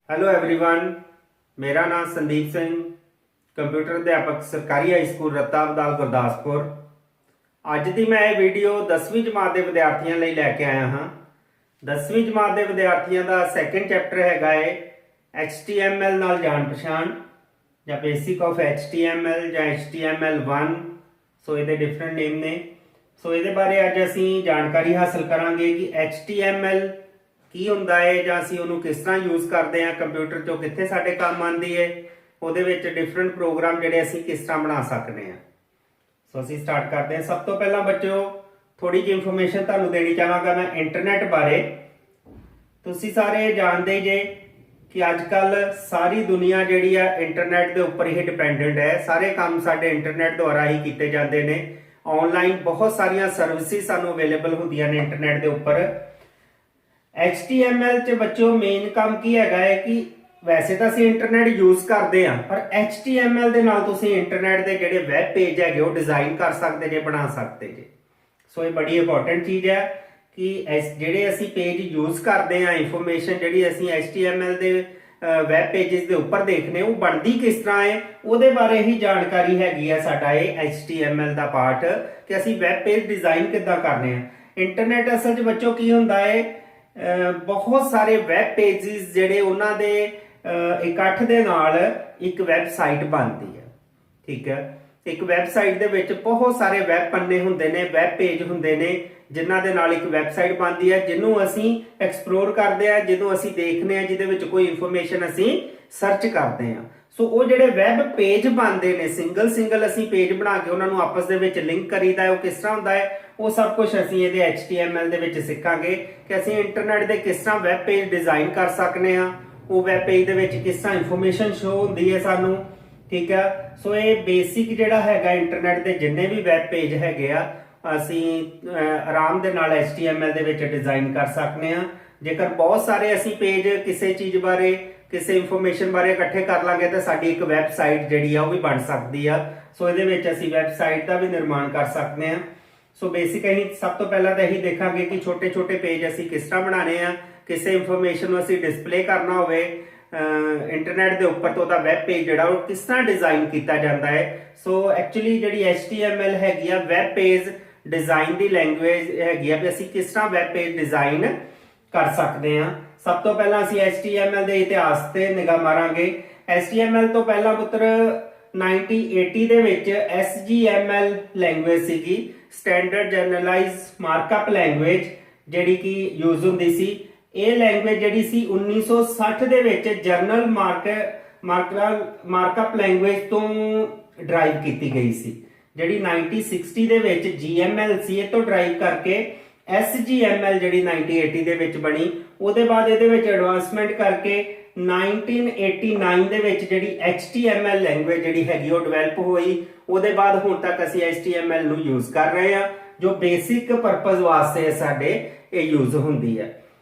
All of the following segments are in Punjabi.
हेलो एवरीवन, मेरा नाम संदीप सिंह, कंप्यूटर अध्यापक सरकारी हाई स्कूल रत्ता बदाल गुरदासपुर। ਅੱਜ ਦੀ ਮੈਂ ਇਹ ਵੀਡੀਓ 10ਵੀਂ ਜਮਾਤ ਦੇ ਵਿਦਿਆਰਥੀਆਂ ਲਈ ਲੈ ਕੇ ਆਇਆ ਹਾਂ। 10ਵੀਂ ਜਮਾਤ ਦੇ ਵਿਦਿਆਰਥੀਆਂ ਦਾ ਸੈਕੰਡ ਚੈਪਟਰ ਹੈਗਾ ਹੈ HTML ਨਾਲ ਜਾਣ ਪਛਾਣ ਜਾਂ ਬੇਸਿਕ ਆਫ HTML ਜਾਂ HTML1। ਸੋ ਇਹਦੇ ਡਿਫਰੈਂਟ ਨੇਮ ਨੇ। ਸੋ ਇਹਦੇ ਬਾਰੇ ਅੱਜ ਅਸੀਂ ਜਾਣਕਾਰੀ ਹਾਸਲ ਕਰਾਂਗੇ ਕਿ HTML ਕੀ ਹੁੰਦਾ ਹੈ ਜਾਂ ਅਸੀਂ ਉਹਨੂੰ ਕਿਸ ਤਰ੍ਹਾਂ ਯੂਜ਼ ਕਰਦੇ ਹਾਂ, ਕੰਪਿਊਟਰ 'ਚੋਂ ਕਿੱਥੇ ਸਾਡੇ ਕੰਮ ਆਉਂਦੀ ਹੈ, ਉਹਦੇ ਵਿੱਚ ਡਿਫਰੈਂਟ ਪ੍ਰੋਗਰਾਮ ਜਿਹੜੇ ਅਸੀਂ ਕਿਸ ਤਰ੍ਹਾਂ ਬਣਾ ਸਕਦੇ ਹਾਂ। ਸੋ ਅਸੀਂ ਸਟਾਰਟ ਕਰਦੇ ਹਾਂ। ਸਭ ਤੋਂ ਪਹਿਲਾਂ ਬੱਚਿਓ ਥੋੜੀ ਜਿਹੀ ਇਨਫੋਰਮੇਸ਼ਨ ਤੁਹਾਨੂੰ ਦੇਣੀ ਚਾਹਾਂਗਾ ਮੈਂ ਇੰਟਰਨੈਟ ਬਾਰੇ। ਤੁਸੀਂ ਸਾਰੇ ਜਾਣਦੇ ਜੇ ਕਿ ਅੱਜ ਕੱਲ ਸਾਰੀ ਦੁਨੀਆ ਜਿਹੜੀ ਆ ਇੰਟਰਨੈਟ ਦੇ ਉੱਪਰ ਹੀ ਡਿਪੈਂਡੈਂਟ ਹੈ। ਸਾਰੇ ਕੰਮ ਸਾਡੇ ਇੰਟਰਨੈਟ ਦੁਆਰਾ ਹੀ ਕੀਤੇ ਜਾਂਦੇ ਨੇ। ਆਨਲਾਈਨ ਬਹੁਤ ਸਾਰੀਆਂ ਸਰਵਿਸਿਜ਼ ਸਾਨੂੰ ਅਵੇਲੇਬਲ ਹੁੰਦੀਆਂ ਨੇ ਇੰਟਰਨੈਟ ਦੇ ਉੱਪਰ। HTML 'ਚ ਬੱਚਿਓ ਮੇਨ ਕੰਮ ਕੀ ਹੈਗਾ ਹੈ ਕਿ ਵੈਸੇ ਤਾਂ ਅਸੀਂ ਇੰਟਰਨੈਟ ਯੂਜ਼ ਕਰਦੇ ਹਾਂ, ਪਰ HTML ਦੇ ਨਾਲ ਤੁਸੀਂ ਇੰਟਰਨੈਟ ਦੇ ਜਿਹੜੇ ਵੈਬ ਪੇਜ ਹੈਗੇ ਉਹ ਡਿਜ਼ਾਈਨ ਕਰ ਸਕਦੇ ਜੇ, ਬਣਾ ਸਕਦੇ ਜੇ। ਸੋ ਇਹ ਬੜੀ ਇੰਪੋਰਟੈਂਟ ਚੀਜ਼ ਹੈ ਕਿ ਜਿਹੜੇ ਅਸੀਂ ਪੇਜ ਯੂਜ਼ ਕਰਦੇ ਹਾਂ, ਇਨਫੋਰਮੇਸ਼ਨ ਜਿਹੜੀ ਅਸੀਂ HTML ਦੇ ਵੈਬ ਪੇजेस ਦੇ ਉੱਪਰ ਦੇਖਨੇ ਉਹ ਬਣਦੀ ਕਿਸ ਤਰ੍ਹਾਂ ਹੈ, ਉਹਦੇ ਬਾਰੇ ਹੀ ਜਾਣਕਾਰੀ ਹੈਗੀ ਆ ਸਾਡਾ ਇਹ HTML ਦਾ ਪਾਰਟ ਕਿ ਅਸੀਂ ਵੈਬ ਪੇਜ ਡਿਜ਼ਾਈਨ ਕਿੱਦਾਂ ਕਰਨੇ ਆ। ਇੰਟਰਨੈਟ ਅਸਲ 'ਚ ਬੱਚੋ ਕੀ ਹੁੰਦਾ ਹੈ, ਬਹੁਤ ਸਾਰੇ ਵੈਬ ਪੇजेस ਜਿਹੜੇ ਉਹਨਾਂ ਦੇ ਇਕੱਠ ਦੇ ਨਾਲ ਇੱਕ ਵੈਬਸਾਈਟ ਬਣਦੀ ਹੈ। ਠੀਕ ਹੈ, ਇੱਕ ਵੈਬਸਾਈਟ ਦੇ ਵਿੱਚ ਬਹੁਤ ਸਾਰੇ ਵੈਬ ਪੰਨੇ ਹੁੰਦੇ ਨੇ, ਵੈਬ ਪੇਜ ਹੁੰਦੇ ਨੇ ਜਿਨ੍ਹਾਂ ਦੇ ਨਾਲ ਇੱਕ ਵੈਬਸਾਈਟ ਬਣਦੀ ਹੈ, ਜਿਹਨੂੰ ਅਸੀਂ ਐਕਸਪਲੋਰ ਕਰਦੇ ਆ, ਜਿਹਨੂੰ ਅਸੀਂ ਦੇਖਦੇ ਆ, ਜਿਹਦੇ ਵਿੱਚ ਕੋਈ ਇਨਫੋਰਮੇਸ਼ਨ ਅਸੀਂ ਸਰਚ ਕਰਦੇ ਆ। ਸੋ ਉਹ ਜਿਹੜੇ ਵੈਬ ਪੇਜ ਬਣਦੇ ਨੇ, ਸਿੰਗਲ ਅਸੀਂ ਪੇਜ ਬਣਾ ਕੇ ਉਹਨਾਂ ਨੂੰ ਆਪਸ ਦੇ ਵਿੱਚ ਲਿੰਕ ਕਰੀਦਾ ਹੈ। ਉਹ ਕਿਸ ਤਰ੍ਹਾਂ ਹੁੰਦਾ ਹੈ, ਉਹ ਸਭ ਕੁਝ ਅਸੀਂ ਇਹਦੇ HTML ਦੇ ਵਿੱਚ ਸਿੱਖਾਂਗੇ ਕਿ ਅਸੀਂ ਇੰਟਰਨੈਟ ਦੇ ਕਿਸ ਤਰ੍ਹਾਂ ਵੈਬ ਪੇਜ ਡਿਜ਼ਾਈਨ ਕਰ ਸਕਦੇ ਆ, ਉਹ ਵੈਬ ਪੇਜ ਦੇ ਵਿੱਚ ਕਿਸ ਤਰ੍ਹਾਂ ਇਨਫੋਰਮੇਸ਼ਨ ਸ਼ੋ ਹੁੰਦੀ ਹੈ ਸਾਨੂੰ। ਠੀਕ ਹੈ, ਸੋ ਇਹ ਬੇਸਿਕ ਜਿਹੜਾ ਹੈਗਾ ਇੰਟਰਨੈਟ ਦੇ ਜਿੰਨੇ ਵੀ ਵੈਬ ਪੇਜ ਹੈਗੇ ਆ ਅਸੀਂ ਆਰਾਮ ਦੇ ਨਾਲ HTML ਦੇ ਵਿੱਚ ਡਿਜ਼ਾਈਨ ਕਰ ਸਕਦੇ ਆ। ਜੇਕਰ ਬਹੁਤ ਸਾਰੇ ਅਸੀਂ ਪੇਜ ਕਿਸੇ ਚੀਜ਼ ਬਾਰੇ, ਕਿਸੇ ਇਨਫੋਰਮੇਸ਼ਨ ਬਾਰੇ ਇਕੱਠੇ ਕਰ ਲਾਂਗੇ ਤਾਂ ਸਾਡੀ ਇੱਕ ਵੈਬਸਾਈਟ ਜਿਹੜੀ ਆ ਉਹ ਵੀ ਬਣ ਸਕਦੀ ਆ। ਸੋ ਇਹਦੇ ਵਿੱਚ ਅਸੀਂ ਵੈਬਸਾਈਟ ਦਾ ਵੀ ਨਿਰਮਾਣ ਕਰ ਸਕਦੇ ਆ। ਸੋ ਬੇਸਿਕ ਅਸੀਂ ਸਭ ਤੋਂ ਪਹਿਲਾਂ ਤਾਂ ਇਹੀ ਦੇਖਾਂਗੇ ਕਿ ਛੋਟੇ ਪੇਜ ਅਸੀਂ ਕਿਸ ਤਰ੍ਹਾਂ ਬਣਾਣੇ ਆ। ਕਿਸੇ ਇਨਫੋਰਮੇਸ਼ਨ ਨੂੰ ਅਸੀਂ ਡਿਸਪਲੇ ਕਰਨਾ ਹੋਵੇ ਇੰਟਰਨੈਟ ਦੇ ਉੱਪਰ, ਤਾਂ ਉਹਦਾ ਵੈਬ ਪੇਜ ਜਿਹੜਾ ਉਹ ਕਿਸ ਤਰ੍ਹਾਂ ਡਿਜ਼ਾਈਨ ਕੀਤਾ ਜਾਂਦਾ ਹੈ। ਸੋ ਐਕਚੁਅਲੀ ਜਿਹੜੀ HTML ਹੈਗੀ ਆ ਵੈਬ ਪੇਜ ਡਿਜ਼ਾਈਨ ਦੀ ਲੈਂਗੁਏਜ ਹੈਗੀ ਆ ਵੀ ਅਸੀਂ ਕਿਸ ਤਰ੍ਹਾਂ ਵੈਬ ਪੇਜ ਡਿਜ਼ਾਈਨ ਕਰ ਸਕਦੇ ਹਾਂ। ਸਭ ਤੋਂ ਪਹਿਲਾਂ ਅਸੀਂ HTML ਦੇ ਇਤਿਹਾਸ ਤੇ ਨਿਗਾਹ ਮਾਰਾਂਗੇ। HTML ਤੋਂ ਪਹਿਲਾਂ ਪੁੱਤਰ 1980 ਦੇ ਵਿੱਚ SGML ਲੈਂਗੁਏਜ ਸੀਗੀ, ਸਟੈਂਡਰਡ ਜਨਰਲਾਈਜ਼ ਮਾਰਕਅਪ ਲੈਂਗੁਏਜ, ਜਿਹੜੀ ਕਿ ਯੂਜ਼ ਹੁੰਦੀ ਸੀ। ਇਹ ਲੈਂਗੁਏਜ ਜਿਹੜੀ ਸੀ 1960 ਦੇ ਵਿੱਚ ਜਰਨਲ ਮਾਰਕਅਪ ਲੈਂਗੁਏਜ ਤੋਂ ਡਰਾਈਵ ਕੀਤੀ ਗਈ ਸੀ। ਜਿਹੜੀ 1960 ਦੇ ਵਿੱਚ GML ਸੀ, ਇਹ ਤੋਂ ਡਰਾਈਵ ਕਰਕੇ SGML ਜਿਹੜੀ 1980 ਦੇ ਵਿੱਚ ਬਣੀ। ਉਹਦੇ ਬਾਅਦ ਇਹਦੇ ਵਿੱਚ ਐਡਵਾਂਸਮੈਂਟ ਕਰਕੇ 1989 ਦੇ ਵਿੱਚ ਜਿਹੜੀ HTML ਲੈਂਗੁਏਜ ਜਿਹੜੀ ਹੈਗੀ ਉਹ ਡਿਵੈਲਪ ਹੋਈ। ਉਹਦੇ ਬਾਅਦ ਹੁਣ ਤੱਕ ਅਸੀਂ HTML ਨੂੰ ਯੂਜ਼ ਕਰ ਰਹੇ ਹਾਂ, ਜੋ ਬੇਸਿਕ ਪਰਪਸ ਵਾਸਤੇ ਸਾਡੇ ਇਹ ਯੂਜ਼ ਹੁੰਦੀ ਹੈ।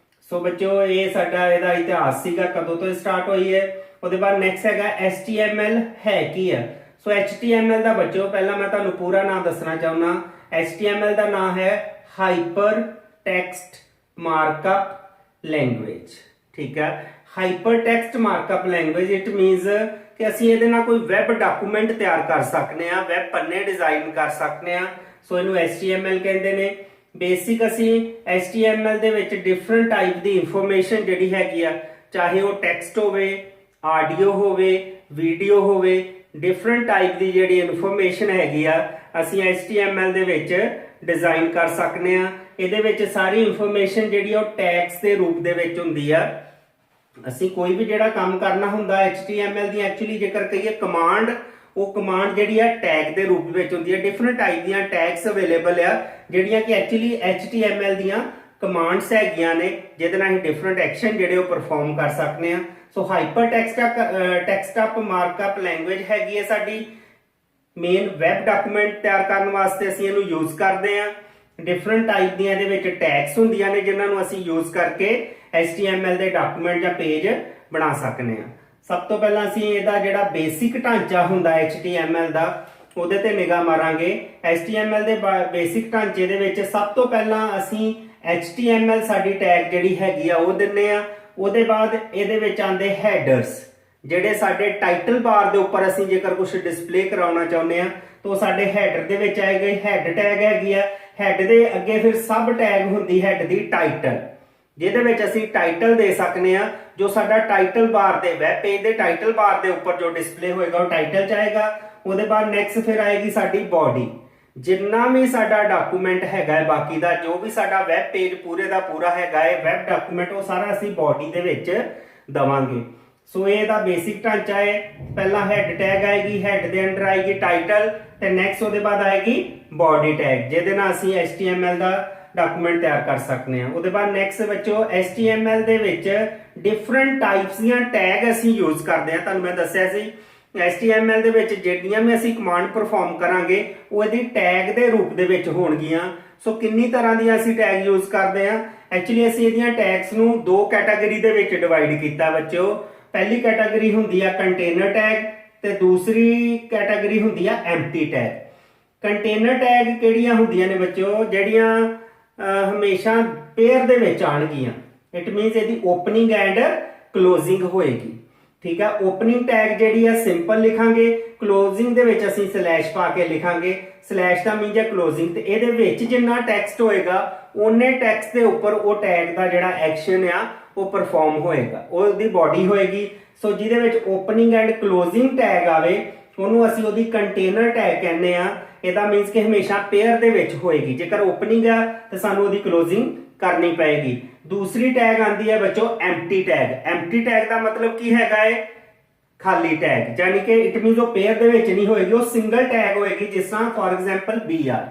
ਸੋ ਬੱਚਿਓ ਇਹ ਸਾਡਾ ਇਹਦਾ ਇਤਿਹਾਸ ਸੀਗਾ, ਕਦੋਂ ਤੋਂ ਸਟਾਰਟ ਹੋਈ ਹੈ। ਉਹਦੇ ਬਾਅਦ ਨੈਕਸਟ ਹੈਗਾ HTML ਹੈ ਕੀ ਹੈ। ਸੋ HTML ਦਾ ਬੱਚਿਓ ਪਹਿਲਾਂ ਮੈਂ ਤੁਹਾਨੂੰ ਪੂਰਾ ਨਾਮ ਦੱਸਣਾ ਚਾਹੁੰਦਾ। HTML ਦਾ ਨਾਮ ਹੈ ਹਾਈਪਰ ਟੈਕਸਟ ਮਾਰਕਅਪ ਲੈਂਗੁਏਜ। ਠੀਕ ਹੈ, hyper text markup language it means ਕਿ ਅਸੀਂ ਇਹਦੇ ਨਾਲ ਕੋਈ ਵੈਬ ਡਾਕੂਮੈਂਟ ਤਿਆਰ ਕਰ ਸਕਦੇ ਆ, ਵੈਬ ਪੰਨੇ ਡਿਜ਼ਾਈਨ ਕਰ ਸਕਦੇ ਆ। ਸੋ ਇਹਨੂੰ HTML ਕਹਿੰਦੇ ਨੇ। ਬੇਸਿਕ ਅਸੀਂ HTML ਦੇ ਵਿੱਚ ਡਿਫਰੈਂਟ ਟਾਈਪ ਦੀ ਇਨਫੋਰਮੇਸ਼ਨ ਜਿਹੜੀ ਹੈਗੀ ਆ, ਚਾਹੇ ਉਹ ਟੈਕਸਟ ਹੋਵੇ, ਆਡੀਓ ਹੋਵੇ, ਵੀਡੀਓ ਹੋਵੇ, ਡਿਫਰੈਂਟ ਟਾਈਪ ਦੀ ਜਿਹੜੀ ਇਨਫੋਰਮੇਸ਼ਨ ਹੈਗੀ ਆ ਅਸੀਂ HTML ਦੇ ਵਿੱਚ ਡਿਜ਼ਾਈਨ ਕਰ ਸਕਦੇ ਆ। ਇਹਦੇ ਵਿੱਚ ਸਾਰੀ ਇਨਫੋਰਮੇਸ਼ਨ ਜਿਹੜੀ ਉਹ ਟੈਗਸ ਦੇ ਰੂਪ ਦੇ ਵਿੱਚ ਹੁੰਦੀ ਆ। ਅਸੀਂ ਕੋਈ ਵੀ ਜਿਹੜਾ ਕੰਮ ਕਰਨਾ ਹੁੰਦਾ HTML ਦੀ, ਐਕਚੁਅਲੀ ਜੇਕਰ ਕਹੀਏ ਕਮਾਂਡ, ਉਹ ਕਮਾਂਡ ਜਿਹੜੀ ਆ ਟੈਗ ਦੇ ਰੂਪ ਵਿੱਚ ਹੁੰਦੀ ਹੈ। ਡਿਫਰੈਂਟ ਟਾਈਪ ਦੀਆਂ ਟੈਗਸ ਅਵੇਲੇਬਲ ਆ ਜਿਹੜੀਆਂ ਕਿ ਐਕਚੁਅਲੀ HTML ਦੀਆਂ ਕਮਾਂਡਸ ਹੈਗੀਆਂ ਨੇ, ਜਿਹਦੇ ਨਾਲ ਅਸੀਂ ਡਿਫਰੈਂਟ ਐਕਸ਼ਨ ਜਿਹੜੇ ਉਹ ਪਰਫਾਰਮ ਕਰ ਸਕਦੇ ਆ। ਸੋ ਹਾਈਪਰ ਟੈਕਸਟ ਮਾਰਕਅਪ ਲੈਂਗੁਏਜ ਹੈਗੀ ਹੈ ਸਾਡੀ ਮੇਨ ਵੈਬ ਡਾਕੂਮੈਂਟ ਤਿਆਰ ਕਰਨ ਵਾਸਤੇ ਅਸੀਂ ਇਹਨੂੰ ਯੂਜ਼ ਕਰਦੇ ਆ। ਡਿਫਰੈਂਟ ਟਾਈਪ ਦੀਆਂ ਇਹਦੇ ਵਿੱਚ ਟੈਗਸ ਹੁੰਦੀਆਂ ਨੇ ਜਿਨ੍ਹਾਂ ਨੂੰ ਅਸੀਂ ਯੂਜ਼ ਕਰਕੇ HTML ਦੇ ਡਾਕੂਮੈਂਟ ਜਾਂ ਪੇਜ ਬਣਾ ਸਕਦੇ ਆ। ਸਭ ਤੋਂ ਪਹਿਲਾਂ ਅਸੀਂ ਇਹਦਾ ਜਿਹੜਾ ਬੇਸਿਕ ਢਾਂਚਾ ਹੁੰਦਾ HTML ਦਾ ਉਹਦੇ ਤੇ ਨਿਗਾਹ ਮਾਰਾਂਗੇ। HTML ਦੇ ਬੇਸਿਕ ਢਾਂਚੇ ਦੇ ਵਿੱਚ ਸਭ ਤੋਂ ਪਹਿਲਾਂ ਅਸੀਂ HTML ਸਾਡੀ ਟੈਗ ਜਿਹੜੀ ਹੈਗੀ ਆ ਉਹ ਦਿੰਨੇ ਆ। ਉਹਦੇ ਬਾਅਦ ਇਹਦੇ ਵਿੱਚ ਆਉਂਦੇ ਹੈਡਰਸ, ਜਿਹੜੇ ਸਾਡੇ ਟਾਈਟਲ ਬਾਰ ਦੇ ਉੱਪਰ ਅਸੀਂ ਜੇਕਰ ਕੁਝ ਡਿਸਪਲੇ ਕਰਾਉਣਾ ਚਾਹੁੰਦੇ ਆ ਤਾਂ ਸਾਡੇ ਹੈਡਰ ਦੇ ਵਿੱਚ ਆਏਗਾ ਹੈਡ ਟੈਗ ਹੈਗੀ ਆ। ਹੈਡ ਦੇ ਅੱਗੇ ਫਿਰ ਸਬ ਟੈਗ ਹੁੰਦੀ ਹੈਡ ਦੀ ਟਾਈਟਲ, ਜਿਹਦੇ ਵਿੱਚ ਅਸੀਂ ਟਾਈਟਲ ਦੇ ਸਕਨੇ ਆ। ਜੋ ਸਾਡਾ ਟਾਈਟਲ ਬਾਰ ਦੇ ਵੈਬ ਪੇਜ ਦੇ ਟਾਈਟਲ ਬਾਰ ਦੇ ਉੱਪਰ ਜੋ ਡਿਸਪਲੇ ਹੋਏਗਾ ਉਹ ਟਾਈਟਲ ਚ ਆਏਗਾ। ਉਹਦੇ ਬਾਅਦ ਨੈਕਸਟ ਫਿਰ ਆਏਗੀ ਸਾਡੀ ਬੋਡੀ, ਜਿੰਨਾ ਵੀ ਸਾਡਾ ਡਾਕੂਮੈਂਟ ਹੈਗਾ ਹੈ, ਬਾਕੀ ਦਾ ਜੋ ਵੀ ਸਾਡਾ ਵੈਬ ਪੇਜ ਪੂਰੇ ਦਾ ਪੂਰਾ ਹੈਗਾ ਹੈ ਵੈਬ ਡਾਕੂਮੈਂਟ, ਉਹ ਸਾਰਾ ਅਸੀਂ ਬੋਡੀ ਦੇ ਵਿੱਚ ਦਵਾਂਗੇ। ਸੋ ਇਹਦਾ ਬੇਸਿਕ ਢਾਂਚਾ ਹੈ। ਪਹਿਲਾਂ ਹੈਡ ਟੈਗ ਆਏਗੀ, ਹੈਡ ਦੇ ਅੰਡਰ ਆਏਗੀ ਟਾਈਟਲ ਤੇ ਨੈਕਸਟ ਉਹਦੇ ਬਾਅਦ ਆਏਗੀ ਬੋਡੀ ਟੈਗ, ਜਿਹਦੇ ਨਾਲ ਅਸੀਂ HTML ਦਾ ਡਾਕੂਮੈਂਟ ਤਿਆਰ ਕਰ ਸਕਨੇ ਆ। ਉਹਦੇ ਬਾਅਦ ਨੈਕਸਟ ਬੱਚੋ HTML ਦੇ ਵਿੱਚ ਡਿਫਰੈਂਟ ਟਾਈਪਸ ਦੀਆਂ ਟੈਗ ਅਸੀਂ ਯੂਜ਼ ਕਰਦੇ ਆ। ਤੁਹਾਨੂੰ ਮੈਂ ਦੱਸਿਆ ਸੀ HTML ਦੇ ਵਿੱਚ ਜਿਹੜੀਆਂ ਵੀ ਅਸੀਂ ਕਮਾਂਡ ਪਰਫਾਰਮ ਕਰਾਂਗੇ ਉਹ ਇਹਦੀ ਟੈਗ ਦੇ ਰੂਪ ਦੇ ਵਿੱਚ ਹੋਣਗੀਆਂ। ਸੋ ਕਿੰਨੀ ਤਰ੍ਹਾਂ ਦੀਆਂ ਅਸੀਂ ਟੈਗ ਯੂਜ਼ ਕਰਦੇ ਆ। ਐਕਚੁਅਲੀ ਅਸੀਂ ਇਹਦੀਆਂ ਟੈਗਸ ਨੂੰ ਦੋ ਕੈਟਾਗਰੀ ਦੇ ਵਿੱਚ ਡਿਵਾਈਡ ਕੀਤਾ ਬੱਚੋ। ਪਹਿਲੀ ਕੈਟਾਗਰੀ ਹੁੰਦੀ ਆ ਕੰਟੇਨਰ ਟੈਗ ਤੇ ਦੂਸਰੀ ਕੈਟਾਗਰੀ ਹੁੰਦੀ ਆ ਐਮਪਟੀ ਟੈਗ। ਕੰਟੇਨਰ ਟੈਗ ਕਿਹੜੀਆਂ ਹੁੰਦੀਆਂ ਨੇ ਬੱਚੋ, ਜਿਹੜੀਆਂ ਹਮੇਸ਼ਾ ਪੇਅਰ ਦੇ ਵਿੱਚ ਆਣਗੀਆਂ। ਇਟ ਮੀਨਸ ਇਹਦੀ ਓਪਨਿੰਗ ਐਂਡ ਕਲੋਜ਼ਿੰਗ ਹੋਏਗੀ। ਠੀਕ ਹੈ, ਓਪਨਿੰਗ ਟੈਗ ਜਿਹੜੀ ਆ ਸਿੰਪਲ ਲਿਖਾਂਗੇ, ਕਲੋਜ਼ਿੰਗ ਦੇ ਵਿੱਚ ਅਸੀਂ ਸਲੈਸ਼ ਪਾ ਕੇ ਲਿਖਾਂਗੇ। ਸਲੈਸ਼ ਦਾ ਮੀਨਸ ਹੈ ਕਲੋਜ਼ਿੰਗ, ਤੇ ਇਹਦੇ ਵਿੱਚ ਜਿੰਨਾ ਟੈਕਸਟ ਹੋਏਗਾ ਉਹਨੇ ਟੈਕਸਟ ਦੇ ਉੱਪਰ ਉਹ ਟੈਗ ਦਾ ਜਿਹੜਾ ਐਕਸ਼ਨ ਆ ਉਹ ਪਰਫਾਰਮ ਹੋਏਗਾ, ਉਹਦੀ ਬੋਡੀ ਹੋਏਗੀ। ਸੋ ਜਿਹਦੇ ਵਿੱਚ ਓਪਨਿੰਗ ਐਂਡ ਕਲੋਜ਼ਿੰਗ ਟੈਗ ਆਵੇ ਉਹਨੂੰ ਅਸੀਂ ਉਹਦੀ ਕੰਟੇਨਰ ਟੈਗ ਕਹਿੰਦੇ ਆ। ਇਹਦਾ ਮੀਨਸ ਕਿ ਹਮੇਸ਼ਾ ਪੇਅਰ ਦੇ ਵਿੱਚ ਹੋਏਗੀ। ਜੇਕਰ ਓਪਨਿੰਗ ਆ ਤਾਂ ਸਾਨੂੰ ਉਹਦੀ ਕਲੋਜ਼ਿੰਗ ਕਰਨੀ ਪਏਗੀ। ਦੂਸਰੀ ਟੈਗ ਆਂਦੀ ਹੈ ਬੱਚੋ ਐਮਪਟੀ ਟੈਗ। ਐਮਪਟੀ ਟੈਗ ਦਾ ਮਤਲਬ ਕੀ ਹੈਗਾ ਹੈ, ਖਾਲੀ ਟੈਗ, ਯਾਨੀ ਕਿ ਇਟ ਮੀਨਸ ਉਹ ਪੇਅਰ ਦੇ ਵਿੱਚ ਨਹੀਂ ਹੋਏਗੀ, ਉਹ ਸਿੰਗਲ ਟੈਗ ਹੋਏਗੀ। ਜਿਸ ਤਰ੍ਹਾਂ ਫੋਰ ਐਗਜ਼ਾਮਪਲ BR,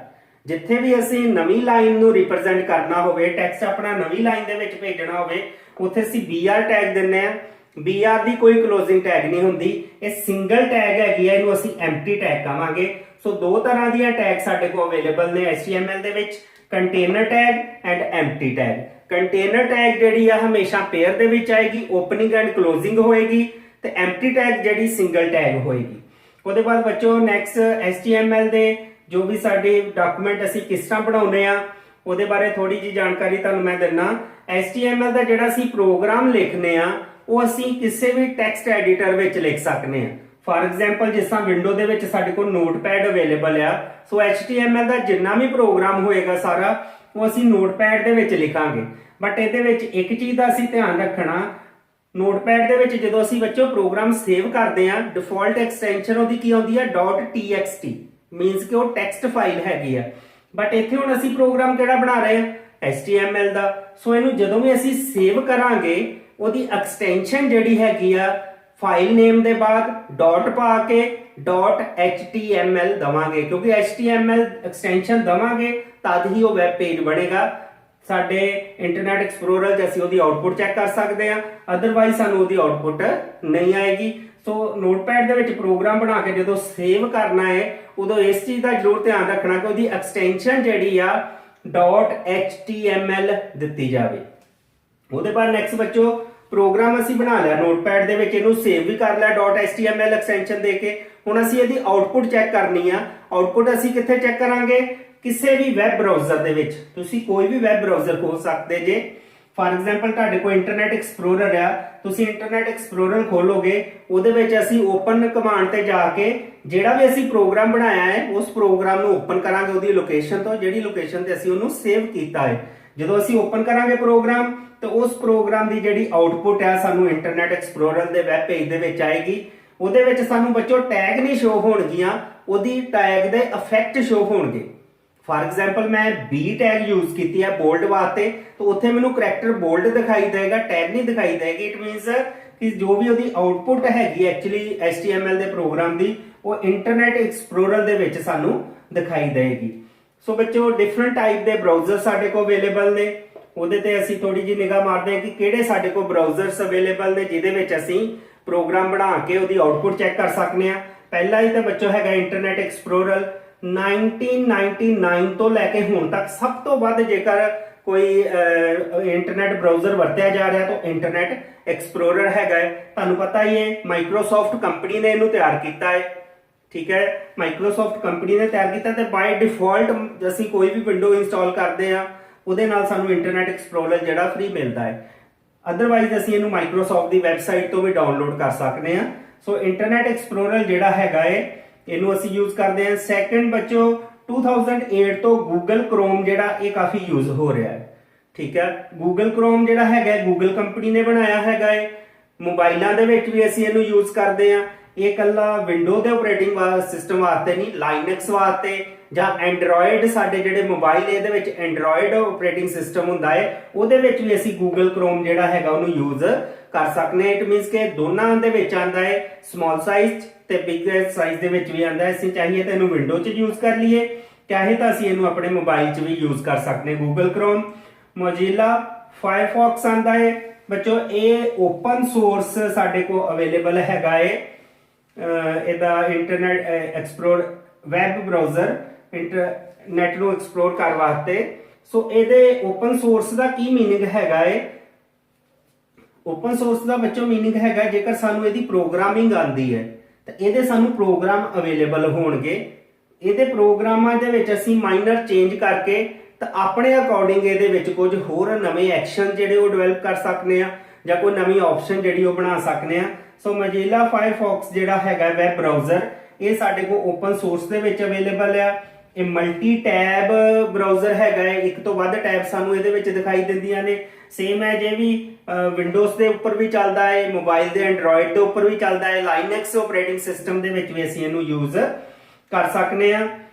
ਜਿੱਥੇ ਵੀ ਅਸੀਂ ਨਵੀਂ ਲਾਈਨ ਨੂੰ ਰਿਪਰੈਜ਼ੈਂਟ ਕਰਨਾ ਹੋਵੇ, ਟੈਕਸਟ ਆਪਣਾ ਨਵੀਂ ਲਾਈਨ ਦੇ ਵਿੱਚ ਭੇਜਣਾ ਹੋਵੇ, ਉੱਥੇ ਅਸੀਂ BR ਟੈਗ ਦਿੰਨੇ ਆ। BR ਦੀ ਕੋਈ ਕਲੋਜ਼ਿੰਗ ਟੈਗ ਨਹੀਂ ਹੁੰਦੀ, ਇਹ ਸਿੰਗਲ ਟੈਗ ਹੈਗੀ ਹੈ, ਇਹਨੂੰ ਅਸੀਂ ਐਮਪਟੀ ਟੈਗ ਕਹਾਂਗੇ। ਸੋ ਦੋ ਤਰ੍ਹਾਂ ਦੀਆਂ ਟੈਗ ਸਾਡੇ ਕੋਲ ਅਵੇਲੇਬਲ ਨੇ HTML ਦੇ ਵਿੱਚ, container tag and empty tag. Container tag ਜਿਹੜੀ ਆ ਹਮੇਸ਼ਾ ਪੇਅਰ ਦੇ ਵਿੱਚ ਆਏਗੀ, ਓਪਨਿੰਗ ਐਂਡ ਕਲੋਜ਼ਿੰਗ ਹੋਏਗੀ, ਤੇ ਐਮਪਟੀ ਟੈਗ ਜਿਹੜੀ ਸਿੰਗਲ ਟੈਗ ਹੋਏਗੀ। ਉਹਦੇ ਬਾਅਦ ਬੱਚੋ ਨੈਕਸਟ HTML ਦੇ ਜੋ ਵੀ ਸਾਡੇ ਡਾਕੂਮੈਂਟ ਅਸੀਂ ਕਿਸ ਤਰ੍ਹਾਂ ਬਣਾਉਂਦੇ ਆ ਉਹਦੇ ਬਾਰੇ ਥੋੜੀ ਜੀ ਜਾਣਕਾਰੀ ਤੁਹਾਨੂੰ ਮੈਂ ਦਿੰਨਾ। HTML ਦਾ ਜਿਹੜਾ ਅਸੀਂ ਪ੍ਰੋਗਰਾਮ ਲਿਖਨੇ ਆ ਉਹ ਅਸੀਂ ਕਿਸੇ ਵੀ ਟੈਕਸਟ ਐਡੀਟਰ ਵਿੱਚ ਲਿਖ ਸਕਨੇ ਆ। ਫਾਰ ਐਗਜ਼ਾਮਪਲ ਜਿਸ ਤਰ੍ਹਾਂ ਵਿੰਡੋ ਦੇ ਵਿੱਚ ਸਾਡੇ ਕੋਲ ਨੋਟਪੈਡ ਅਵੇਲੇਬਲ ਆ, ਸੋ HTML ਦਾ ਜਿੰਨਾ ਵੀ ਪ੍ਰੋਗਰਾਮ ਹੋਏਗਾ ਸਾਰਾ ਉਹ ਅਸੀਂ ਨੋਟਪੈਡ ਦੇ ਵਿੱਚ ਲਿਖਾਂਗੇ। ਬਟ ਇਹਦੇ ਵਿੱਚ ਇੱਕ ਚੀਜ਼ ਦਾ ਅਸੀਂ ਧਿਆਨ ਰੱਖਣਾ, ਨੋਟਪੈਡ ਦੇ ਵਿੱਚ ਜਦੋਂ ਅਸੀਂ ਬੱਚੋ ਪ੍ਰੋਗਰਾਮ ਸੇਵ ਕਰਦੇ ਆ ਡਿਫਾਲਟ ਐਕਸਟੈਂਸ਼ਨ ਉਹਦੀ ਕੀ ਆਉਂਦੀ ਆ .txt, ਮੀਨਸ ਕਿ ਉਹ ਟੈਕਸਟ ਫਾਈਲ ਹੈਗੀ ਆ। ਬਟ ਇੱਥੇ ਹੁਣ ਅਸੀਂ ਪ੍ਰੋਗਰਾਮ ਕਿਹੜਾ ਬਣਾ ਰਹੇ ਆ HTML ਦਾ। ਸੋ ਇਹਨੂੰ ਜਦੋਂ ਵੀ ਅਸੀਂ ਸੇਵ ਕਰਾਂਗੇ ਉਹਦੀ ਐਕਸਟੈਂਸ਼ਨ ਜਿਹੜੀ ਹੈਗੀ ਆ ਫਾਈਲ ਨੇਮ ਦੇ ਬਾਅਦ ਡਾਟ ਪਾ ਕੇ .html ਦਵਾਂਗੇ, ਕਿਉਂਕਿ HTML ਐਕਸਟੈਂਸ਼ਨ ਦਵਾਂਗੇ ਤਦ ਹੀ ਉਹ ਵੈਬ ਪੇਜ ਬਣੇਗਾ। ਸਾਡੇ ਇੰਟਰਨੈਟ ਐਕਸਪਲੋਰਰ 'ਚ ਅਸੀਂ ਉਹਦੀ ਆਉਟਪੁੱਟ ਚੈੱਕ ਕਰ ਸਕਦੇ ਆ, ਅਦਰਵਾਈਜ਼ ਸਾਨੂੰ ਉਹਦੀ ਆਉਟਪੁੱਟ ਨਹੀਂ ਆਏਗੀ। ਸੋ ਨੋਟਪੈਡ ਦੇ ਵਿੱਚ ਪ੍ਰੋਗਰਾਮ ਬਣਾ ਕੇ ਜਦੋਂ ਸੇਵ ਕਰਨਾ ਹੈ ਉਦੋਂ ਇਸ ਚੀਜ਼ ਦਾ ਜ਼ਰੂਰ ਧਿਆਨ ਰੱਖਣਾ ਕਿ ਉਹਦੀ ਐਕਸਟੈਂਸ਼ਨ ਜਿਹੜੀ ਆ .html ਦਿੱਤੀ ਜਾਵੇ। ਉਹਦੇ ਬਾਅਦ ਨੈਕਸਟ ਬੱਚੋ ਪ੍ਰੋਗਰਾਮ ਅਸੀਂ ਬਣਾ ਲਿਆ ਨੋਟਪੈਡ ਦੇ ਵਿੱਚ, ਇਹਨੂੰ ਸੇਵ ਵੀ ਕਰ ਲਿਆ .html ਐਕਸਟੈਂਸ਼ਨ ਦੇ ਕੇ। ਹੁਣ ਅਸੀਂ ਇਹਦੀ ਆਉਟਪੁੱਟ ਚੈੱਕ ਕਰਨੀ ਆ। ਆਉਟਪੁੱਟ ਅਸੀਂ ਕਿੱਥੇ ਚੈੱਕ ਕਰਾਂਗੇ, ਕਿਸੇ ਵੀ ਵੈਬ ਬਰਾਊਜ਼ਰ ਦੇ ਵਿੱਚ। ਤੁਸੀਂ ਕੋਈ ਵੀ ਵੈਬ ਬਰਾਊਜ਼ਰ ਖੋਲ ਸਕਦੇ ਜੇ। ਫਾਰ ਐਗਜ਼ਾਮਪਲ ਤੁਹਾਡੇ ਕੋਲ ਇੰਟਰਨੈਟ ਐਕਸਪਲੋਰਰ ਆ, ਤੁਸੀਂ ਇੰਟਰਨੈਟ ਐਕਸਪਲੋਰਰ ਖੋਲੋਗੇ, ਉਹਦੇ ਵਿੱਚ ਅਸੀਂ ਓਪਨ ਕਮਾਂਡ ਤੇ ਜਾ ਕੇ ਜਿਹੜਾ ਵੀ ਅਸੀਂ ਪ੍ਰੋਗਰਾਮ ਬਣਾਇਆ ਹੈ ਉਸ ਪ੍ਰੋਗਰਾਮ ਨੂੰ ਓਪਨ ਕਰਾਂਗੇ ਉਹਦੀ ਲੋਕੇਸ਼ਨ ਤੋਂ, ਜਿਹੜੀ ਲੋਕੇਸ਼ਨ ਤੇ ਅਸੀਂ ਉਹਨੂੰ ਸੇਵ ਕੀਤਾ ਹੈ। ਜਦੋਂ ਅਸੀਂ ਓਪਨ ਕਰਾਂਗੇ ਪ੍ਰੋਗਰਾਮ ਤੇ ਉਸ ਪ੍ਰੋਗਰਾਮ ਦੀ ਜਿਹੜੀ ਆਉਟਪੁੱਟ ਆ ਸਾਨੂੰ ਇੰਟਰਨੈਟ ਐਕਸਪਲੋਰਰ ਦੇ ਵੈਬ ਪੇਜ ਦੇ ਵਿੱਚ ਆਏਗੀ। ਉਹਦੇ ਵਿੱਚ ਸਾਨੂੰ ਬੱਚੋ ਟੈਗ ਨਹੀਂ ਸ਼ੋ ਹੋਣਗੀਆਂ, ਉਹਦੀ ਟੈਗ ਦੇ ਇਫੈਕਟ ਸ਼ੋ ਹੋਣਗੇ। ਫਾਰ ਐਗਜ਼ਾਮਪਲ ਮੈਂ B ਟੈਗ ਯੂਜ਼ ਕੀਤੀ ਹੈ ਬੋਲਡ ਵਾਸਤੇ, ਤਾਂ ਉੱਥੇ ਮੈਨੂੰ ਕਰੈਕਟਰ ਬੋਲਡ ਦਿਖਾਈ ਦੇਗਾ, ਟੈਗ ਨਹੀਂ ਦਿਖਾਈ ਦੇਗੀ। ਇਟ ਮੀਨਸ ਕਿ ਜੋ ਵੀ ਉਹਦੀ ਆਉਟਪੁੱਟ ਹੈਗੀ ਐਕਚੁਅਲੀ HTML ਦੇ ਪ੍ਰੋਗਰਾਮ ਦੀ ਉਹ ਇੰਟਰਨੈਟ ਐਕਸਪਲੋਰਰ ਦੇ ਵਿੱਚ ਸਾਨੂੰ ਦਿਖਾਈ ਦੇਗੀ। ਸੋ ਬੱਚੋ ਡਿਫਰੈਂਟ ਟਾਈਪ ਦੇ ਬਰਾਊਜ਼ਰ ਸਾਡੇ ਕੋਲ ਅਵੇਲੇਬਲ ਨੇ, ਉਹਦੇ ਤੇ ਅਸੀਂ ਥੋੜੀ ਜਿਹੀ ਨਿਗਾਹ ਮਾਰਦੇ ਹਾਂ ਕਿ ਕਿਹੜੇ ਸਾਡੇ ਕੋਲ ਬਰਾਊਜ਼ਰਸ ਅਵੇਲੇਬਲ ਨੇ ਜਿਹਦੇ ਵਿੱਚ ਅਸੀਂ ਪ੍ਰੋਗਰਾਮ ਬਣਾ ਕੇ ਉਹਦੀ ਆਉਟਪੁੱਟ ਚੈੱਕ ਕਰ ਸਕਦੇ ਹਾਂ। ਪਹਿਲਾ ਹੀ ਤਾਂ ਬੱਚੋ ਹੈਗਾ ਇੰਟਰਨੈਟ ਐਕਸਪਲੋਰਰ। 1999 ਤੋਂ ਲੈ ਕੇ ਹੁਣ ਤੱਕ ਸਭ ਤੋਂ ਵੱਧ ਜੇਕਰ ਕੋਈ ਇੰਟਰਨੈਟ ਬਰਾਊਜ਼ਰ ਵਰਤਿਆ ਜਾ ਰਿਹਾ ਤਾਂ ਇੰਟਰਨੈਟ ਐਕਸਪਲੋਰਰ ਹੈਗਾ ਹੈ। ਤੁਹਾਨੂੰ ਪਤਾ ਹੀ ਹੈ ਮਾਈਕਰੋਸਾਫਟ ਕੰਪਨੀ ਨੇ ਇਹਨੂੰ ਤਿਆਰ ਕੀਤਾ ਹੈ। ਠੀਕ ਹੈ, ਮਾਈਕਰੋਸਾਫਟ ਕੰਪਨੀ ਨੇ ਤਿਆਰ ਕੀਤਾ ਤੇ ਬਾਈ ਡਿਫਾਲਟ ਅਸੀਂ ਕੋਈ ਵੀ ਵਿੰਡੋ ਇੰਸਟਾਲ ਕਰਦੇ ਆ ਉਹਦੇ ਨਾਲ ਸਾਨੂੰ ਇੰਟਰਨੈਟ ਐਕਸਪਲੋਰਰ ਜਿਹੜਾ ਫ੍ਰੀ ਮਿਲਦਾ ਹੈ। ਅਦਰਵਾਈਜ਼ ਅਸੀਂ ਇਹਨੂੰ ਮਾਈਕਰੋਸਾਫਟ ਦੀ ਵੈਬਸਾਈਟ ਤੋਂ ਵੀ ਡਾਊਨਲੋਡ ਕਰ ਸਕਦੇ ਹਾਂ। ਸੋ ਇੰਟਰਨੈਟ ਐਕਸਪਲੋਰਰ ਜਿਹੜਾ ਹੈਗਾ ਹੈ ਇਹਨੂੰ ਅਸੀਂ ਯੂਜ਼ ਕਰਦੇ ਹਾਂ। ਸੈਕੰਡ ਬੱਚੋ 2008 ਤੋਂ ਗੂਗਲ ਕ੍ਰੋਮ ਜਿਹੜਾ ਇਹ ਕਾਫੀ ਯੂਜ਼ ਹੋ ਰਿਹਾ ਹੈ। ਠੀਕ ਹੈ, ਗੂਗਲ ਕ੍ਰੋਮ ਜਿਹੜਾ ਹੈਗਾ ਗੂਗਲ ਕੰਪਨੀ ਨੇ ਬਣਾਇਆ ਹੈਗਾ ਹੈ। ਮੋਬਾਈਲਾਂ ਦੇ ਵਿੱਚ ਵੀ ਅਸੀਂ ਇਹਨੂੰ ਯੂਜ਼ ਕਰਦੇ ਹਾਂ। ਇਹ ਕੱਲਾ ਵਿੰਡੋ ਦੇ ਆਪਰੇਟਿੰਗ ਸਿਸਟਮ ਵਾਸਤੇ ਨਹੀਂ, ਲਾਈਨਕਸ ਵਾਸਤੇ ਜਾਂ ਐਂਡਰੋਇਡ, ਸਾਡੇ ਜਿਹੜੇ ਮੋਬਾਈਲ ਇਹਦੇ ਵਿੱਚ ਐਂਡਰੋਇਡ ਆਪਰੇਟਿੰਗ ਸਿਸਟਮ ਹੁੰਦਾ ਹੈ ਉਹਦੇ ਵਿੱਚ ਵੀ ਅਸੀਂ ਗੂਗਲ ਕ੍ਰੋਮ ਜਿਹੜਾ ਹੈਗਾ ਉਹਨੂੰ ਯੂਜ਼ ਕਰ ਸਕਦੇ ਹਾਂ। ਇਟ ਮੀਨਸ ਕਿ ਦੋਨਾਂ ਦੇ ਵਿੱਚ ਆਂਦਾ ਹੈ, ਸਮਾਲ ਸਾਈਜ਼ ਤੇ ਬਿਗ ਸਾਈਜ਼ ਦੇ ਵਿੱਚ ਵੀ ਆਂਦਾ ਹੈ। ਅਸੀਂ ਚਾਹੀਏ ਤਾਂ ਇਹਨੂੰ ਵਿੰਡੋ 'ਚ ਯੂਜ਼ ਕਰ ਲਈਏ, ਚਾਹੇ ਤਾਂ ਅਸੀਂ ਇਹਨੂੰ ਆਪਣੇ ਮੋਬਾਈਲ 'ਚ ਵੀ ਯੂਜ਼ ਕਰ ਸਕਦੇ ਹਾਂ। ਗੂਗਲ ਕ੍ਰੋਮ, ਮੋਜ਼ਿਲਾ ਫਾਇਰਫੌਕਸ ਆਂਦਾ ਹੈ ਬੱਚੋ, ਇਹ ਓਪਨ ਸੋਰਸ ਸਾਡੇ ਕੋਲ ਅਵੇਲੇਬਲ ਹੈਗਾ ਹੈ। ਇਹਦਾ internet explore web browser internet ਨੂੰ ਐਕਸਪਲੋਰ ਕਰਨ ਵਾਸਤੇ। ਸੋ ਇਹਦੇ ਓਪਨ ਸੋਰਸ ਦਾ ਕੀ ਮੀਨਿੰਗ ਹੈਗਾ ਹੈ? ਓਪਨ ਸੋਰਸ ਦਾ ਬੱਚੋ ਮੀਨਿੰਗ ਹੈਗਾ ਜੇਕਰ ਸਾਨੂੰ ਇਹਦੀ ਪ੍ਰੋਗਰਾਮਿੰਗ ਆਂਦੀ ਹੈ ਤਾਂ ਇਹਦੇ ਸਾਨੂੰ ਪ੍ਰੋਗਰਾਮ ਅਵੇਲੇਬਲ ਹੋਣਗੇ। ਇਹਦੇ ਪ੍ਰੋਗਰਾਮਾਂ ਦੇ ਵਿੱਚ ਅਸੀਂ ਮਾਈਨਰ ਚੇਂਜ ਕਰਕੇ ਤਾਂ ਆਪਣੇ ਅਕੋਰਡਿੰਗ ਇਹਦੇ ਵਿੱਚ ਕੁਝ ਹੋਰ ਨਵੇਂ ਐਕਸ਼ਨ ਜਿਹੜੇ ਉਹ ਡਿਵੈਲਪ ਕਰ ਸਕਦੇ ਆ ਜਾਂ ਕੋਈ ਨਵੀਂ ਆਪਸ਼ਨ ਜਿਹੜੀ ਉਹ ਬਣਾ ਸਕਦੇ ਆ। ਸੋ ਮੋਜ਼ਿਲਾ ਫਾਇਰਫੌਕਸ ਜਿਹੜਾ ਹੈਗਾ ਵੈਬ ਬ੍ਰਾਊਜ਼ਰ, ਇਹ ਸਾਡੇ ਕੋਲ ਓਪਨ ਸੋਰਸ ਦੇ ਵਿੱਚ ਅਵੇਲੇਬਲ ਆ। ਇਹ ਮਲਟੀ ਟੈਬ ਬ੍ਰਾਊਜ਼ਰ ਹੈਗਾ ਹੈ, ਇੱਕ ਤੋਂ ਵੱਧ ਟੈਬ ਸਾਨੂੰ ਇਹਦੇ ਵਿੱਚ ਦਿਖਾਈ ਦਿੰਦੀਆਂ ਨੇ। ਸੇਮ ਹੈ ਜੇ ਵੀ ਵਿੰਡੋਜ਼ ਦੇ ਉੱਪਰ ਵੀ ਚੱਲਦਾ ਹੈ, ਮੋਬਾਈਲ ਦੇ ਐਂਡਰੋਇਡ ਦੇ ਉੱਪਰ ਵੀ ਚੱਲਦਾ ਹੈ, ਲਾਈਨਕਸ ਆਪਰੇਟਿੰਗ ਸਿਸਟਮ ਦੇ ਵਿੱਚ ਵੀ ਅਸੀਂ ਇਹਨੂੰ ਯੂਜ਼ ਕਰ ਸਕਦੇ ਆ।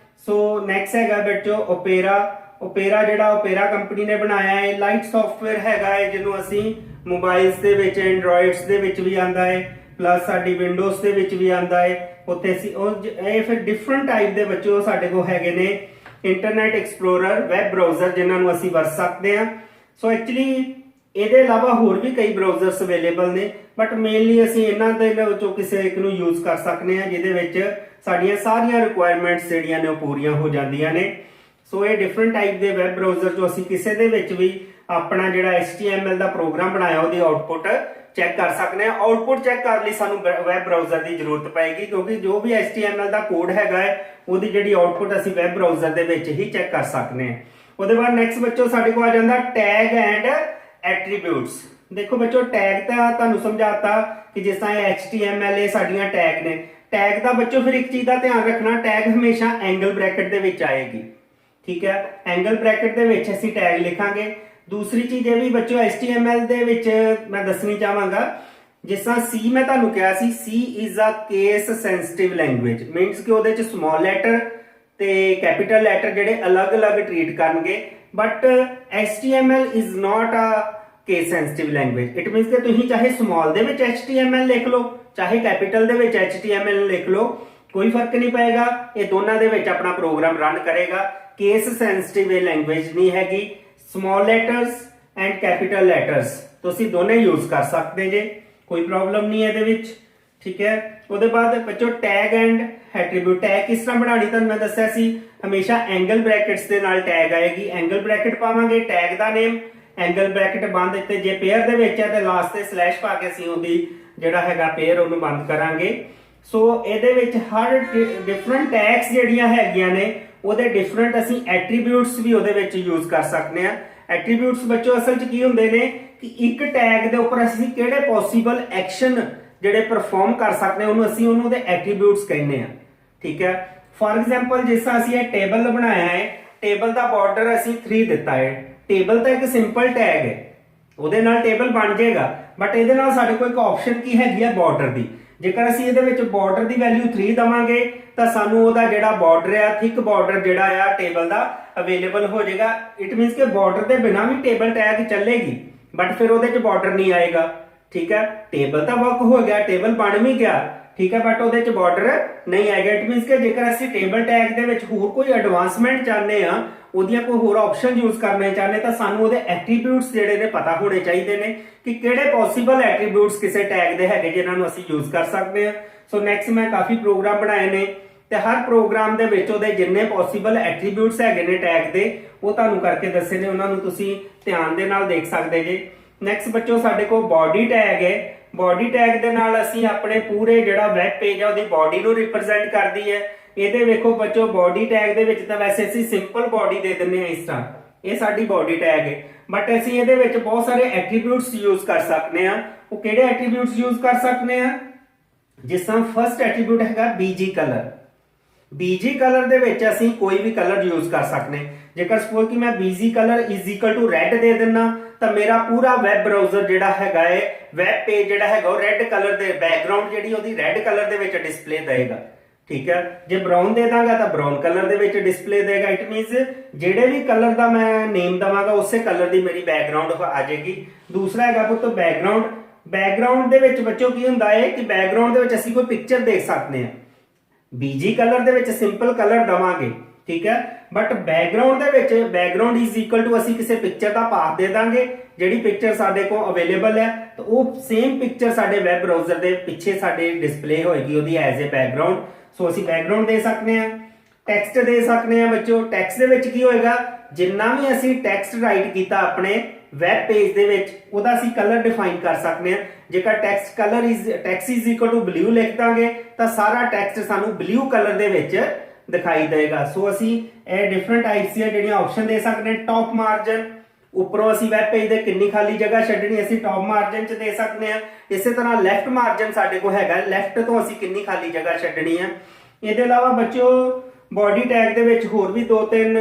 ਸੋ ਨੈਕਸਟ ਹੈਗਾ ਬੱਚੋ ਓਪੇਰਾ। ਓਪੇਰਾ ਜਿਹੜਾ ਓਪੇਰਾ ਕੰਪਨੀ ਨੇ ਬਣਾਇਆ ਹੈ, ਲਾਈਟ ਸੌਫਟਵੇਅਰ ਹੈਗਾ ਹੈ ਜਿਹਨੂੰ ਅਸੀਂ ਮੋਬਾਈਲਸ ਦੇ ਵਿੱਚ, ਐਂਡਰੋਇਡਸ ਦੇ ਵਿੱਚ ਵੀ ਆਂਦਾ ਹੈ, ਪਲੱਸ ਸਾਡੀ ਵਿੰਡੋਜ਼ ਦੇ ਵਿੱਚ ਵੀ ਆਂਦਾ ਹੈ। ਉੱਥੇ ਅਸੀਂ ਇਹ ਫਿਰ ਡਿਫਰੈਂਟ ਟਾਈਪ ਦੇ ਬੱਚੋ ਸਾਡੇ ਕੋਲ ਹੈਗੇ ਨੇ ਇੰਟਰਨੈਟ ਐਕਸਪਲੋਰਰ ਵੈਬ ਬ੍ਰਾਊਜ਼ਰ ਜਿਨ੍ਹਾਂ ਨੂੰ ਅਸੀਂ ਵਰਤ ਸਕਦੇ ਹਾਂ। ਸੋ ਐਕਚੁਅਲੀ ਇਹਦੇ ਇਲਾਵਾ ਹੋਰ ਵੀ ਕਈ ਬ੍ਰਾਊਜ਼ਰਸ ਅਵੇਲੇਬਲ ਨੇ, ਬਟ ਮੇਨਲੀ ਅਸੀਂ ਇਹਨਾਂ ਦੇ ਵਿੱਚੋਂ ਕਿਸੇ ਇੱਕ ਨੂੰ ਯੂਜ਼ ਕਰ ਸਕਦੇ ਹਾਂ ਜਿਹਦੇ ਵਿੱਚ ਸਾਡੀਆਂ ਸਾਰੀਆਂ ਰਿਕੁਆਇਰਮੈਂਟਸ ਜਿਹੜੀਆਂ ਨੇ ਉਹ ਪੂਰੀਆਂ ਹੋ ਜਾਂਦੀਆਂ ਨੇ। ਸੋ ਇਹ ਡਿਫਰੈਂਟ ਟਾਈਪ ਦੇ ਵੈਬ ਬ੍ਰਾਊਜ਼ਰ ਚੋਂ ਅਸੀਂ ਕਿਸੇ ਦੇ ਵਿੱਚ ਵੀ ਆਪਣਾ ਜਿਹੜਾ HTML ਦਾ ਪ੍ਰੋਗਰਾਮ ਬਣਾਇਆ ਉਹਦੀ ਆਊਟਪੁੱਟ ਚੈੱਕ ਕਰ ਸਕਦੇ ਹਾਂ। ਆਊਟਪੁੱਟ ਚੈੱਕ ਕਰਨ ਲਈ ਸਾਨੂੰ ਵੈਬ ਬ੍ਰਾਊਜ਼ਰ ਦੀ ਜ਼ਰੂਰਤ ਪਏਗੀ ਕਿਉਂਕਿ ਜੋ ਵੀ HTML ਦਾ ਕੋਡ ਹੈਗਾ ਹੈ ਉਹਦੀ ਜਿਹੜੀ ਆਊਟਪੁੱਟ ਅਸੀਂ ਵੈਬ ਬ੍ਰਾਊਜ਼ਰ ਦੇ ਵਿੱਚ ਹੀ ਚੈੱਕ ਕਰ ਸਕਦੇ ਹਾਂ। ਉਹਦੇ ਬਾਅਦ ਨੈਕਸਟ ਬੱਚੋ ਸਾਡੇ ਕੋਲ ਆ ਜਾਂਦਾ ਟੈਗ ਐਂਡ ਐਟਰੀਬਿਊਟਸ। ਦੇਖੋ ਬੱਚੋ ਟੈਗ ਤਾਂ ਤੁਹਾਨੂੰ ਸਮਝਾਤਾ ਕਿ ਜਿਸ ਤਰ੍ਹਾਂ HTML ਇਹ ਸਾਡੀਆਂ ਟੈਗ ਨੇ। ਟੈਗ ਦਾ ਬੱਚੋ ਫਿਰ ਇੱਕ ਚੀਜ਼ ਦਾ ਧਿਆਨ ਰੱਖਣਾ, ਟੈਗ ਹਮੇਸ਼ਾ ਐਂਗਲ ਬ੍ਰੈਕਟ ਦੇ ਵਿੱਚ ਆਏਗੀ। ਠੀਕ ਹੈ, ਐਂਗਲ ਬ੍ਰੈਕਟ ਦੇ ਵਿੱਚ ਅਸੀਂ ਟੈਗ ਲਿਖਾਂਗੇ। ਦੂਸਰੀ ਚੀਜ਼ ਇਹ ਵੀ ਬੱਚੋ HTML ਦੇ ਵਿੱਚ ਮੈਂ ਦੱਸਣੀ ਚਾਹਾਂਗਾ, ਜਿਸ ਤਰ੍ਹਾਂ C ਮੈਂ ਤੁਹਾਨੂੰ ਕਿਹਾ ਸੀ, C is a case sensitive language, means ਕਿ ਉਹਦੇ ਚ ਸਮਾਲ ਲੈਟਰ ਤੇ ਕੈਪੀਟਲ ਲੈਟਰ ਜਿਹੜੇ ਅਲੱਗ-ਅਲੱਗ ਟ੍ਰੀਟ ਕਰਨਗੇ। But HTML is not a case sensitive language. It means ਕਿ ਤੁਸੀਂ ਚਾਹੇ ਸਮਾਲ ਦੇ ਵਿੱਚ HTML ਲਿਖ ਲਓ, ਚਾਹੇ ਕੈਪੀਟਲ ਦੇ ਵਿੱਚ HTML ਲਿਖ ਲਓ, ਕੋਈ ਫਰਕ ਨਹੀਂ ਪਏਗਾ, ਇਹ ਦੋਨਾਂ ਦੇ ਵਿੱਚ ਆਪਣਾ ਪ੍ਰੋਗਰਾਮ ਰਨ ਕਰੇਗਾ। ਕੇਸ ਸੈਂਸਿਟਿਵ ਇਹ ਲੈਂਗੁਏਜ ਨਹੀਂ ਹੈਗੀ। Small letters and capital letters ਤੁਸੀਂ ਦੋਨੇ ਯੂਜ਼ ਕਰ ਸਕਦੇ ਜੇ, ਕੋਈ ਪ੍ਰੋਬਲਮ ਨਹੀਂ ਇਹਦੇ ਵਿੱਚ। ਠੀਕ ਹੈ, ਉਹਦੇ ਬਾਅਦ ਬੱਚੋ ਟੈਗ ਐਂਡ ਐਟਰੀਬਿਊਟ। ਟੈਗ ਕਿਸ ਤਰ੍ਹਾਂ ਬਣਾਉਣੀ ਤੁਹਾਨੂੰ ਮੈਂ ਦੱਸਿਆ ਸੀ, ਹਮੇਸ਼ਾ ਐਂਗਲ ਬ੍ਰੈਕਟਸ ਦੇ ਨਾਲ ਟੈਗ ਆਏਗੀ। ਐਂਗਲ ਬ੍ਰੈਕਟ ਪਾਵਾਂਗੇ, ਟੈਗ ਦਾ ਨੇਮ, ਐਂਗਲ ਬ੍ਰੈਕਟ ਬੰਦ ਤੇ ਜੇ ਪੇਅਰ ਦੇ ਵਿੱਚ ਹੈ ਤੇ ਲਾਸਟ ਤੇ ਸਲੈਸ਼ ਪਾ ਕੇ ਅਸੀਂ ਉਹਦੀ ਜਿਹੜਾ ਹੈਗਾ ਪੇਅਰ ਉਹਨੂੰ ਬੰਦ ਕਰਾਂਗੇ। ਸੋ ਇਹਦੇ ਵਿੱਚ ਹਰ ਡਿਫਰੈਂਟ ਟੈਗਸ ਜਿਹੜੀਆਂ ਹੈਗੀਆਂ ਨੇ ਉਹਦੇ ਡਿਫਰੈਂਟ ਅਸੀਂ ਐਟਰੀਬਿਊਟਸ ਵੀ ਉਹਦੇ ਵਿੱਚ ਯੂਜ਼ ਕਰ ਸਕਦੇ ਹਾਂ। ਐਟਰੀਬਿਊਟਸ ਬੱਚੋ ਅਸਲ 'ਚ ਕੀ ਹੁੰਦੇ ਨੇ ਕਿ ਇੱਕ ਟੈਗ ਦੇ ਉੱਪਰ ਅਸੀਂ ਕਿਹੜੇ ਪੋਸੀਬਲ ਐਕਸ਼ਨ ਜਿਹੜੇ ਪਰਫਾਰਮ ਕਰ ਸਕਦੇ ਹਾਂ ਉਹਨੂੰ ਉਹਦੇ ਐਟਰੀਬਿਊਟਸ ਕਹਿੰਦੇ ਆ। ਠੀਕ ਹੈ, ਫॉर ਐਗਜ਼ਾਮਪਲ ਜਿਸ ਤਰ੍ਹਾਂ ਅਸੀਂ ਇਹ ਟੇਬਲ ਬਣਾਇਆ ਹੈ, ਟੇਬਲ ਦਾ ਬਾਰਡਰ ਅਸੀਂ 3 ਦਿੱਤਾ ਹੈ। ਟੇਬਲ ਤਾਂ ਇੱਕ ਸਿੰਪਲ ਟੈਗ ਹੈ, ਉਹਦੇ ਨਾਲ ਟੇਬਲ ਬਣ ਜਾਏਗਾ, ਬਟ ਇਹਦੇ ਨਾਲ ਸਾਡੇ ਕੋਲ ਇੱਕ ਆਪਸ਼ਨ ਕੀ ਹੈਗੀ ਆ ਬਾਰਡਰ ਦੀ। ਜੇਕਰ ਅਸੀਂ ਇਹਦੇ ਵਿੱਚ ਬਾਰਡਰ ਦੀ ਵੈਲਿਊ 3 ਦਵਾਂਗੇ ਤਾਂ ਸਾਨੂੰ ਉਹਦਾ ਜਿਹੜਾ ਬਾਰਡਰ ਆ, ਥਿਕ ਬਾਰਡਰ ਜਿਹੜਾ ਆ ਟੇਬਲ ਦਾ ਅਵੇਲੇਬਲ ਹੋ ਜਾਏਗਾ। ਇਟ ਮੀਨਸ ਕਿ ਬਾਰਡਰ ਦੇ ਬਿਨਾ ਵੀ ਟੇਬਲ ਟੈਗ ਚੱਲੇਗੀ, ਬਟ ਫਿਰ ਉਹਦੇ 'ਚ ਬਾਰਡਰ ਨਹੀਂ ਆਏਗਾ। ਠੀਕ ਹੈ, ਟੇਬਲ ਤਾਂ ਵਰਕ ਹੋ ਗਿਆ, ਟੇਬਲ ਬਣ ਵੀ ਗਿਆ, ਠੀਕ ਹੈ, ਬਟ ਉਹਦੇ 'ਚ ਬਾਰਡਰ ਨਹੀਂ ਆਏਗਾ। ਇਟ ਮੀਨਸ ਕਿ ਜੇਕਰ ਅਸੀਂ ਟੇਬਲ ਟੈਗ ਦੇ ਵਿੱਚ ਹੋਰ ਕੋਈ ਐਡਵਾਂਸਮੈਂਟ ਚਾਹੁੰਦੇ ਆ, ਉਹਦੀਆਂ ਕੋਈ ਹੋਰ ਆਪਸ਼ਨ ਯੂਜ਼ ਕਰਨੇ ਚਾਹੁੰਦੇ ਤਾਂ ਸਾਨੂੰ ਉਹਦੇ ਐਟਰੀਬਿਊਟਸ ਜਿਹੜੇ ਨੇ ਪਤਾ ਹੋਣੇ ਚਾਹੀਦੇ ਨੇ ਕਿ ਕਿਹੜੇ ਪੋਸੀਬਲ ਐਟਰੀਬਿਊਟਸ ਕਿਸੇ ਟੈਗ ਦੇ ਹੈਗੇ ਜਿਨ੍ਹਾਂ ਨੂੰ ਅਸੀਂ ਯੂਜ਼ ਕਰ ਸਕਦੇ ਹਾਂ। ਸੋ ਨੈਕਸਟ ਮੈਂ ਕਾਫੀ ਪ੍ਰੋਗਰਾਮ ਬਣਾਏ ਨੇ ਤੇ ਹਰ ਪ੍ਰੋਗਰਾਮ ਦੇ ਵਿੱਚ ਉਹਦੇ ਜਿੰਨੇ ਪੋਸੀਬਲ ਐਟਰੀਬਿਊਟਸ ਹੈਗੇ ਨੇ ਟੈਗ ਦੇ ਉਹ ਤੁਹਾਨੂੰ ਕਰਕੇ ਦੱਸੇ ਨੇ, ਉਹਨਾਂ ਨੂੰ ਤੁਸੀਂ ਧਿਆਨ ਦੇ ਨਾਲ ਦੇਖ ਸਕਦੇ ਜੇ। ਨੈਕਸਟ ਬੱਚੋ ਸਾਡੇ ਕੋਲ ਬਾਡੀ ਟੈਗ ਹੈ। ਬਾਡੀ ਟੈਗ ਦੇ ਨਾਲ ਅਸੀਂ ਆਪਣੇ ਪੂਰੇ ਜਿਹੜਾ ਵੈਬ ਪੇਜ ਆ ਉਹਦੀ ਬਾਡੀ ਨੂੰ ਰਿਪਰੈਜ਼ੈਂਟ ਕਰਦੀ ਹੈ। ਇਹਦੇ ਵੇਖੋ ਬੱਚੋ ਬਾਡੀ ਟੈਗ ਦੇ ਵਿੱਚ ਤਾਂ ਵੈਸੇ ਅਸੀਂ ਸਿੰਪਲ ਬਾਡੀ ਦੇ ਦਿੰਨੇ ਆ ਇਸ ਤਰ੍ਹਾਂ, ਇਹ ਸਾਡੀ ਬੋਡੀ ਟੈਗ ਹੈ। ਬਟ ਅਸੀਂ ਇਹਦੇ ਵਿੱਚ ਬਹੁਤ ਸਾਰੇ ਐਟਰੀਬਿਊਟਸ ਯੂਜ਼ ਕਰ ਸਕਦੇ ਆ। ਉਹ ਕਿਹੜੇ ਐਟਰੀਬਿਊਟਸ ਯੂਜ਼ ਕਰ ਸਕਦੇ ਆ? ਜਿਸ ਤਰ੍ਹਾਂ ਫਰਸਟ ਐਟਰੀਬਿਊਟ ਹੈਗਾ ਬੀਜੀ ਕਲਰ। ਬੀਜੀ ਕਲਰ ਦੇ ਵਿੱਚ ਅਸੀਂ ਕੋਈ ਵੀ ਕਲਰ ਯੂਜ਼ ਕਰ ਸਕਦੇ। ਜੇਕਰ ਸਪੋਜ਼ ਕਿ ਮੈਂ BG colour is equal to red ਦੇ ਦਿੰਨਾ ਤਾਂ ਮੇਰਾ ਪੂਰਾ ਵੈਬ ਬਰਾਊਜ਼ਰ ਜਿਹੜਾ ਹੈਗਾ ਹੈ, ਵੈਬ ਪੇਜ ਜਿਹੜਾ ਹੈਗਾ ਉਹ ਰੈੱਡ ਕਲਰ ਦੇ ਬੈਕਗ੍ਰਾਉਂਡ ਜਿਹੜੀ ਉਹਦੀ ਰੈੱਡ ਕਲਰ ਦੇ ਵਿੱਚ ਡਿਸਪਲੇ ਦੇਗਾ। ਠੀਕ ਹੈ, ਜੇ ਬਰਾਊਨ ਦੇ ਦਾਂਗਾ ਤਾਂ ਬਰਾਊਨ ਕਲਰ ਦੇ ਵਿੱਚ ਡਿਸਪਲੇ ਦੇਗਾ। ਇਟ ਮੀਨਸ ਜਿਹੜੇ ਵੀ ਕਲਰ ਦਾ ਮੈਂ ਨੇਮ ਦਵਾਂਗਾ ਉਸੇ ਕਲਰ ਦੀ ਮੇਰੀ ਬੈਕਗ੍ਰਾਉਂਡ ਆ ਜਾਏਗੀ। ਦੂਸਰਾ ਹੈਗਾ ਪੁੱਤ ਬੈਕਗ੍ਰਾਉਂਡ। ਬੈਕਗ੍ਰਾਉਂਡ ਦੇ ਵਿੱਚ ਬੱਚੋ ਕੀ ਹੁੰਦਾ ਹੈ ਕਿ ਬੈਕਗ੍ਰਾਉਂਡ ਦੇ ਵਿੱਚ ਅਸੀਂ ਕੋਈ ਪਿਕਚਰ ਦੇਖ ਸਕਦੇ ਹਾਂ। ਬੀਜੀ ਕਲਰ ਦੇ ਵਿੱਚ ਸਿੰਪਲ ਕਲਰ ਦਵਾਂਗੇ, ਠੀਕ ਹੈ, ਬਟ ਬੈਕਗ੍ਰਾਉਂਡ ਦੇ ਵਿੱਚ ਬੈਕਗ੍ਰਾਉਂਡ ਇਜ਼ ਇਕੁਅਲ ਟੂ ਅਸੀਂ ਕਿਸੇ ਪਿਕਚਰ ਦਾ ਪਾਥ ਦੇ ਦਾਂਗੇ। ਜਿਹੜੀ ਪਿਕਚਰ ਸਾਡੇ ਕੋਲ ਅਵੇਲੇਬਲ ਹੈ ਤਾਂ ਉਹ ਸੇਮ ਪਿਕਚਰ ਸਾਡੇ ਵੈਬ ਬਰਾਊਜ਼ਰ ਦੇ ਪਿੱਛੇ ਸਾਡੇ ਡਿਸਪਲੇ ਹੋਏਗੀ ਉਹਦੀ ਐਜ਼ ਅ ਬੈਕਗ੍ਰਾਉਂਡ। ਸੋ ਅਸੀਂ ਬੈਕਗ੍ਰਾਉਂਡ ਦੇ ਸਕਦੇ ਹਾਂ। ਟੈਕਸਟ ਦੇ ਸਕਦੇ ਹਾਂ ਬੱਚੋ। ਟੈਕਸਟ ਦੇ ਵਿੱਚ ਕੀ ਹੋਏਗਾ? ਜਿੰਨਾ ਵੀ ਅਸੀਂ ਟੈਕਸਟ ਰਾਈਟ ਕੀਤਾ ਆਪਣੇ ਵੈਬ ਪੇਜ ਦੇ ਵਿੱਚ ਉਹਦਾ ਅਸੀਂ ਕਲਰ ਡਿਫਾਈਨ ਕਰ ਸਕਦੇ ਹਾਂ। ਜੇਕਰ text is equal to blue ਲਿਖ ਦਾਂਗੇ ਤਾਂ ਸਾਰਾ ਟੈਕਸਟ ਸਾਨੂੰ ਬਲੂ ਕਲਰ ਦੇ ਵਿੱਚ ਦਿਖਾਈ ਦੇਗਾ। ਸੋ ਅਸੀਂ ਇਹ ਡਿਫਰੈਂਟ ਟਾਈਪਸ ਦੀਆਂ ਜਿਹੜੀਆਂ ਆਪਸ਼ਨ ਦੇ ਸਕਦੇ ਹਾਂ। ਟੌਪ ਮਾਰਜਨ, ਉੱਪਰੋਂ ਅਸੀਂ ਵੈਬ ਪੇਜ ਦੇ ਕਿੰਨੀ ਖਾਲੀ ਜਗ੍ਹਾ ਛੱਡਣੀ ਅਸੀਂ ਟੌਪ ਮਾਰਜਨ 'ਚ ਦੇ ਸਕਦੇ ਹਾਂ। ਇਸੇ ਤਰ੍ਹਾਂ ਲੈਫਟ ਮਾਰਜਨ ਸਾਡੇ ਕੋਲ ਹੈਗਾ, ਲੈਫਟ ਤੋਂ ਅਸੀਂ ਕਿੰਨੀ ਖਾਲੀ ਜਗ੍ਹਾ ਛੱਡਣੀ ਹੈ। ਇਹਦੇ ਇਲਾਵਾ ਬੱਚੋ ਬੋਡੀ ਟੈਗ ਦੇ ਵਿੱਚ ਹੋਰ ਵੀ 2-3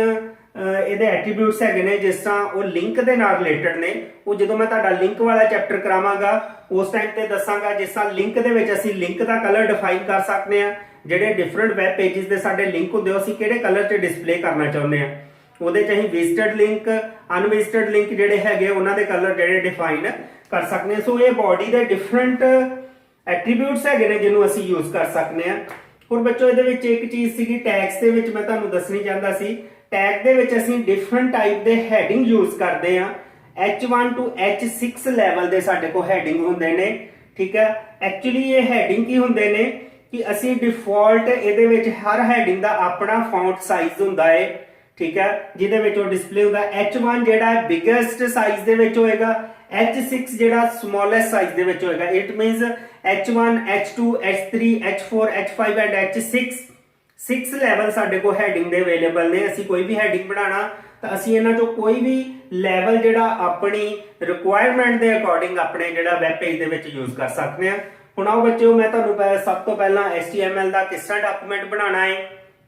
ਇਹਦੇ ਐਟਰੀਬਿਊਟਸ ਹੈਗੇ ਨੇ। ਜਿਸ ਤਰ੍ਹਾਂ ਉਹ ਲਿੰਕ ਦੇ ਨਾਲ ਰਿਲੇਟਡ ਨੇ, ਉਹ ਜਦੋਂ ਮੈਂ ਤੁਹਾਡਾ ਲਿੰਕ ਵਾਲਾ ਚੈਪਟਰ ਕਰਾਵਾਂਗਾ ਉਸ ਟਾਈਮ ਤੇ ਦੱਸਾਂਗਾ। ਜਿਸ ਤਰ੍ਹਾਂ ਲਿੰਕ ਦੇ ਵਿੱਚ ਅਸੀਂ ਲਿੰਕ ਦਾ ਕਲਰ ਡਿਫਾਈਨ ਕਰ ਸਕਦੇ ਹਾਂ। ਜਿਹੜੇ ਡਿਫਰੈਂਟ ਵੈਬ ਪੇजेस ਦੇ ਸਾਡੇ ਲਿੰਕ ਹੁੰਦੇ ਅਸੀਂ ਕਿਹੜੇ ਕਲਰ 'ਚ ਡਿਸਪਲੇ ਕਰਨਾ ਚਾਹੁੰਦੇ ਹਾਂ। ਉਹਦੇ 'ਚ ਅਸੀਂ ਵਿਜ਼ਿਟਡ ਲਿੰਕ, ਅਨਵਿਜ਼ਿਟਡ ਲਿੰਕ ਜਿਹੜੇ ਹੈਗੇ ਉਹਨਾਂ ਦੇ ਕਲਰ ਜਿਹੜੇ ਡਿਫਾਈਨ ਕਰ ਸਕਦੇ ਹਾਂ। ਸੋ ਇਹ ਬੋਡੀ ਦੇ ਡਿਫਰੈਂਟ ਐਟਰੀਬਿਊਟਸ ਹੈਗੇ ਨੇ ਜਿਹਨੂੰ ਅਸੀਂ ਯੂਜ਼ ਕਰ ਸਕਦੇ ਹਾਂ। ਹੁਣ ਬੱਚੋ ਇਹਦੇ ਵਿੱਚ ਇੱਕ ਚੀਜ਼ ਸੀਗੀ ਟੈਗਸ ਦੇ ਵਿੱਚ ਮੈਂ ਤੁਹਾਨੂੰ ਦੱਸਣੀ ਚਾਹੁੰਦਾ ਸੀ। ਟੈਗ ਦੇ ਵਿੱਚ ਅਸੀਂ ਡਿਫਰੈਂਟ ਟਾਈਪ ਦੇ ਹੈਡਿੰਗ ਯੂਜ਼ ਕਰਦੇ ਹਾਂ। H1 to H6 ਲੈਵਲ ਦੇ ਸਾਡੇ ਕੋਲ ਹੈਡਿੰਗ ਹੁੰਦੇ ਨੇ, ਠੀਕ ਹੈ। ਐਕਚੁਅਲੀ ਇਹ ਹੈਡਿੰਗ ਕੀ ਹੁੰਦੇ ਨੇ ਕਿ ਅਸੀਂ ਡਿਫਾਲਟ ਇਹਦੇ ਵਿੱਚ ਹਰ ਹੈਡਿੰਗ ਦਾ ਆਪਣਾ ਫੌਂਟ ਸਾਈਜ਼ ਹੁੰਦਾ ਹੈ, ਠੀਕ ਹੈ, ਜਿਹਦੇ ਵਿੱਚ ਉਹ ਡਿਸਪਲੇ ਹੁੰਦਾ। H1 ਜਿਹੜਾ ਬਿਗੇਸਟ ਸਾਈਜ਼ ਦੇ ਵਿੱਚ ਹੋਏਗਾ, H6 ਜਿਹੜਾ ਸਮਾਲੈਸਟ ਸਾਈਜ਼ ਦੇ ਵਿੱਚ ਹੋਏਗਾ। It means H1, H2, H3, H4, H5 and H6 6 level ਸਾਡੇ ਕੋਲ ਹੈਡਿੰਗ ਦੇ ਅਵੇਲੇਬਲ ਨੇ। ਅਸੀਂ ਕੋਈ ਵੀ ਹੈਡਿੰਗ ਬਣਾਉਣਾ ਤਾਂ ਅਸੀਂ ਇਹਨਾਂ ਚੋਂ ਕੋਈ ਵੀ ਲੈਵਲ ਜਿਹੜਾ ਆਪਣੀ ਰਿਕੁਆਇਰਮੈਂਟ ਦੇ ਅਕੋਰਡਿੰਗ ਆਪਣੇ ਜਿਹੜਾ ਵੈਬ ਪੇਜ ਦੇ ਵਿੱਚ ਯੂਜ਼ ਕਰ ਸਕਦੇ ਹਾਂ। ਹੁਣ ਆਓ ਬੱਚਿਓ ਮੈਂ ਤੁਹਾਨੂੰ ਸਭ ਤੋਂ ਪਹਿਲਾਂ HTML ਦਾ ਕਿਸ ਤਰ੍ਹਾਂ ਡਾਕੂਮੈਂਟ ਬਣਾਉਣਾ ਹੈ,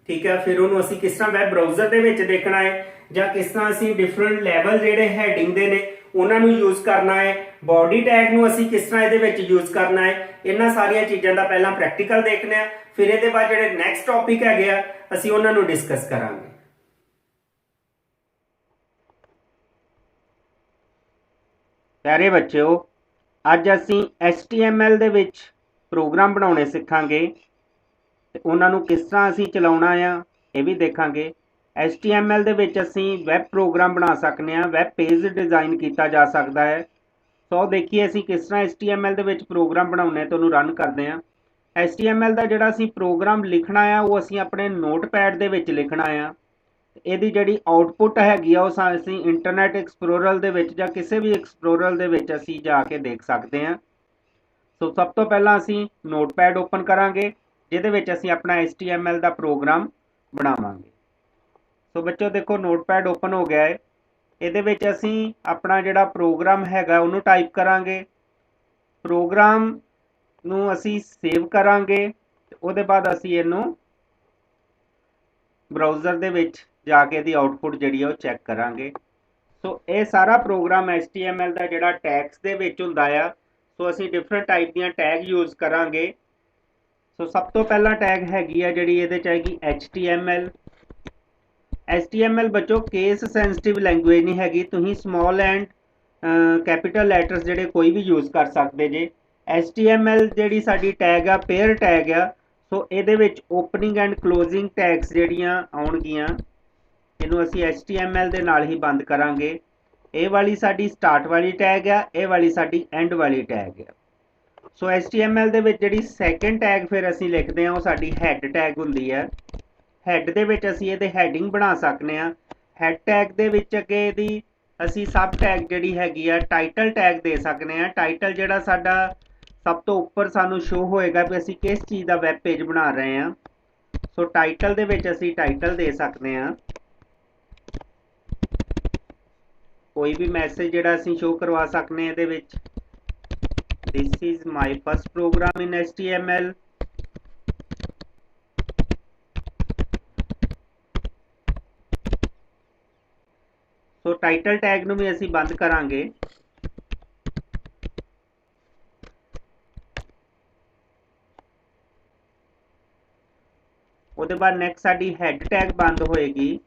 ਠੀਕ ਹੈ, ਫਿਰ ਉਹਨੂੰ ਅਸੀਂ ਕਿਸ ਤਰ੍ਹਾਂ ਵੈਬ ਬਰਾਊਜ਼ਰ ਦੇ ਵਿੱਚ ਦੇਖਣਾ ਹੈ, ਜਾਂ ਕਿਸ ਤਰ੍ਹਾਂ ਅਸੀਂ ਡਿਫਰੈਂਟ ਲੈਵਲ ਜਿਹੜੇ ਹੈਡਿੰਗ ਦੇ ਨੇ ਉਹਨਾਂ ਨੂੰ ਯੂਜ਼ ਕਰਨਾ ਹੈ, ਬੋਡੀ ਟੈਗ ਨੂੰ ਅਸੀਂ ਕਿਸ ਤਰ੍ਹਾਂ ਇਹਦੇ ਵਿੱਚ ਯੂਜ਼ ਕਰਨਾ ਹੈ। ਇਹਨਾਂ ਸਾਰੀਆਂ ਚੀਜ਼ਾਂ ਦਾ ਪਹਿਲਾਂ ਪ੍ਰੈਕਟੀਕਲ ਦੇਖਦੇ ਹਾਂ, ਫਿਰ ਇਹਦੇ ਬਾਅਦ ਜਿਹੜੇ ਨੈਕਸਟ ਟੌਪਿਕ ਹੈਗੇ ਆ ਅਸੀਂ ਉਹਨਾਂ ਨੂੰ ਡਿਸਕਸ ਕਰਾਂਗੇ। ਪਿਆਰੇ ਬੱਚਿਓ, ਅੱਜ ਅਸੀਂ HTML ਦੇ ਵਿੱਚ ਪ੍ਰੋਗਰਾਮ ਬਣਾਉਣੇ ਸਿੱਖਾਂਗੇ ਤੇ ਉਹਨਾਂ ਨੂੰ ਕਿਸ ਤਰ੍ਹਾਂ ਅਸੀਂ ਚਲਾਉਣਾ ਆ ਇਹ ਵੀ ਦੇਖਾਂਗੇ। HTML ਦੇ ਵਿੱਚ ਅਸੀਂ ਵੈਬ ਪ੍ਰੋਗਰਾਮ ਬਣਾ ਸਕਦੇ ਹਾਂ, ਵੈਬ ਪੇਜ ਡਿਜ਼ਾਈਨ ਕੀਤਾ ਜਾ ਸਕਦਾ ਹੈ। ਸੋ ਦੇਖੀਏ ਅਸੀਂ ਕਿਸ ਤਰ੍ਹਾਂ HTML ਦੇ ਵਿੱਚ ਪ੍ਰੋਗਰਾਮ ਬਣਾਉਣੇ ਤੇ ਉਹਨੂੰ ਰਨ ਕਰਦੇ ਹਾਂ। HTML ਦਾ ਜਿਹੜਾ ਅਸੀਂ ਪ੍ਰੋਗਰਾਮ ਲਿਖਣਾ ਆ ਉਹ ਅਸੀਂ ਆਪਣੇ ਨੋਟਪੈਡ ਦੇ ਵਿੱਚ ਲਿਖਣਾ ਆ। ਇਹਦੀ ਜਿਹੜੀ ਆਉਟਪੁੱਟ ਹੈਗੀ ਆ ਉਹ ਅਸੀਂ ਇੰਟਰਨੈਟ ਐਕਸਪਲੋਰਰ ਦੇ ਵਿੱਚ ਜਾਂ ਕਿਸੇ ਵੀ ਐਕਸਪਲੋਰਰ ਦੇ ਵਿੱਚ ਅਸੀਂ ਜਾ ਕੇ ਦੇਖ ਸਕਦੇ ਹਾਂ। ਸੋ ਸਭ ਤੋਂ ਪਹਿਲਾਂ ਅਸੀਂ ਨੋਟਪੈਡ ਓਪਨ ਕਰਾਂਗੇ ਜਿਹਦੇ ਵਿੱਚ ਅਸੀਂ ਆਪਣਾ HTML ਦਾ ਪ੍ਰੋਗਰਾਮ ਬਣਾਵਾਂਗੇ। ਸੋ ਬੱਚੋ ਦੇਖੋ ਨੋਟਪੈਡ ਓਪਨ ਹੋ ਗਿਆ ਹੈ। ਇਹਦੇ ਵਿੱਚ ਅਸੀਂ ਆਪਣਾ ਜਿਹੜਾ ਪ੍ਰੋਗਰਾਮ ਹੈਗਾ ਉਹਨੂੰ ਟਾਈਪ ਕਰਾਂਗੇ। ਪ੍ਰੋਗਰਾਮ ਨੂੰ ਅਸੀਂ ਸੇਵ ਕਰਾਂਗੇ ਤੇ ਉਹਦੇ ਬਾਅਦ ਅਸੀਂ ਇਹਨੂੰ ਬਰਾਊਜ਼ਰ ਦੇ ਵਿੱਚ ਜਾ ਕੇ ਇਹਦੀ ਆਉਟਪੁੱਟ ਜਿਹੜੀ ਉਹ ਚੈੱਕ ਕਰਾਂਗੇ। ਸੋ ਇਹ ਸਾਰਾ ਪ੍ਰੋਗਰਾਮ HTML ਦਾ ਜਿਹੜਾ ਟੈਗਸ ਦੇ ਵਿੱਚ ਹੁੰਦਾ ਆ। ਸੋ ਅਸੀਂ ਡਿਫਰੈਂਟ ਟਾਈਪ ਦੀਆਂ ਟੈਗ ਯੂਜ਼ ਕਰਾਂਗੇ। ਸੋ ਸਭ ਤੋਂ ਪਹਿਲਾਂ ਟੈਗ ਹੈਗੀ ਆ ਜਿਹੜੀ ਇਹਦੇ 'ਚ ਆਏਗੀ HTML। HTML ਬੱਚੋ ਕੇਸ ਸੈਂਸਿਟਿਵ ਲੈਂਗੁਏਜ ਨਹੀਂ ਹੈਗੀ, ਤੁਸੀਂ ਸਮਾਲ ਐਂਡ ਕੈਪੀਟਲ ਲੈਟਰਸ ਜਿਹੜੇ ਕੋਈ ਵੀ ਯੂਜ਼ ਕਰ ਸਕਦੇ ਜੇ। HTML ਜਿਹੜੀ ਸਾਡੀ ਟੈਗ ਆ ਪੇਅਰ ਟੈਗ ਆ। ਸੋ ਇਹਦੇ ਵਿੱਚ ਓਪਨਿੰਗ ਐਂਡ ਕਲੋਜ਼ਿੰਗ ਟੈਗਸ ਜਿਹੜੀਆਂ ਆਉਣਗੀਆਂ ਇਹਨੂੰ ਅਸੀਂ HTML ਦੇ ਨਾਲ ਹੀ ਬੰਦ ਕਰਾਂਗੇ। ਇਹ ਵਾਲੀ ਸਾਡੀ ਸਟਾਰਟ ਵਾਲੀ ਟੈਗ ਆ, ਇਹ ਵਾਲੀ ਸਾਡੀ ਐਂਡ ਵਾਲੀ ਟੈਗ ਆ। ਸੋ HTML ਦੇ ਵਿੱਚ ਜਿਹੜੀ ਸੈਕੰਡ ਟੈਗ ਫਿਰ ਅਸੀਂ ਲਿਖਦੇ ਹਾਂ ਉਹ ਸਾਡੀ ਹੈਡ ਟੈਗ ਹੁੰਦੀ ਹੈ। ਹੈਡ ਦੇ ਵਿੱਚ ਅਸੀਂ ਇਹਦੇ ਹੈਡਿੰਗ ਬਣਾ ਸਕਦੇ ਹਾਂ। ਹੈਡ ਟੈਗ ਦੇ ਵਿੱਚ ਅੱਗੇ ਇਹਦੀ ਅਸੀਂ ਸਬ ਟੈਗ ਜਿਹੜੀ ਹੈਗੀ ਆ ਟਾਈਟਲ ਟੈਗ ਦੇ ਸਕਦੇ ਹਾਂ। ਟਾਈਟਲ ਜਿਹੜਾ ਸਾਡਾ ਸਭ ਤੋਂ ਉੱਪਰ ਸਾਨੂੰ ਸ਼ੋ ਹੋਏਗਾ ਵੀ ਅਸੀਂ ਕਿਸ ਚੀਜ਼ ਦਾ ਵੈਬ ਪੇਜ ਬਣਾ ਰਹੇ ਹਾਂ। ਸੋ ਟਾਈਟਲ ਦੇ ਵਿੱਚ ਅਸੀਂ ਟਾਈਟਲ ਦੇ ਸਕਦੇ ਹਾਂ। कोई भी मैसेज ਜਿਹੜਾ ਅਸੀਂ ਸ਼ੋ ਕਰਵਾ ਸਕਨੇ ਇਹਦੇ ਵਿੱਚ। this is my first program in HTML। So title tag ਨੂੰ ਵੀ ਅਸੀਂ ਬੰਦ ਕਰਾਂਗੇ। ਉਹਦੇ ਬਾਅਦ ਨੈਕਸਟ ਸਾਡੀ ਹੈਡ ਟੈਗ ਬੰਦ ਹੋਏਗੀ।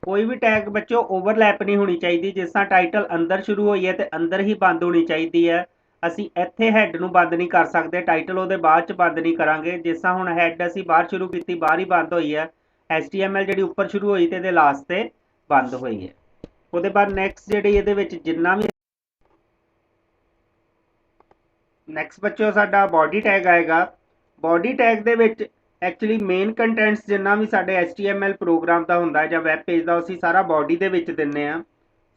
ਕੋਈ ਵੀ ਟੈਗ ਬੱਚੋ ਓਵਰਲੈਪ ਨਹੀਂ ਹੋਣੀ ਚਾਹੀਦੀ। ਜਿਸ ਤਰ੍ਹਾਂ ਟਾਈਟਲ ਅੰਦਰ ਸ਼ੁਰੂ ਹੋਈ ਹੈ ਤੇ ਅੰਦਰ ਹੀ ਬੰਦ ਹੋਣੀ ਚਾਹੀਦੀ ਹੈ। ਅਸੀਂ ਇੱਥੇ ਹੈਡ ਨੂੰ ਬੰਦ ਨਹੀਂ ਕਰ ਸਕਦੇ, ਟਾਈਟਲ ਉਹਦੇ ਬਾਅਦ ਚ ਬੰਦ ਨਹੀਂ ਕਰਾਂਗੇ। ਜਿਸ ਤਰ੍ਹਾਂ ਹੁਣ ਹੈਡ ਅਸੀਂ ਬਾਹਰ ਸ਼ੁਰੂ ਕੀਤੀ, ਬਾਹਰ ਹੀ ਬੰਦ ਹੋਈ ਹੈ। HTML ਜਿਹੜੀ ਉੱਪਰ ਸ਼ੁਰੂ ਹੋਈ ਤੇ ਇਹਦੇ ਲਾਸਟ ਤੇ ਬੰਦ ਹੋਈ ਹੈ। ਉਹਦੇ ਬਾਅਦ ਨੈਕਸਟ ਜਿਹੜੀ ਇਹਦੇ ਵਿੱਚ ਜਿੰਨਾ ਵੀ ਨੈਕਸਟ ਬੱਚੋ ਸਾਡਾ ਬੋਡੀ ਟੈਗ ਆਏਗਾ। ਬੋਡੀ ਟੈਗ ਦੇ ਵਿੱਚ ਐਕਚੁਅਲੀ ਮੇਨ ਕੰਟੈਂਟਸ ਜਿੰਨਾ ਵੀ ਸਾਡੇ HTML ਪ੍ਰੋਗਰਾਮ ਦਾ ਹੁੰਦਾ ਜਾਂ ਵੈਬ ਪੇਜ ਦਾ, ਅਸੀਂ ਸਾਰਾ ਬੋਡੀ ਦੇ ਵਿੱਚ ਦਿੰਨੇ ਆ।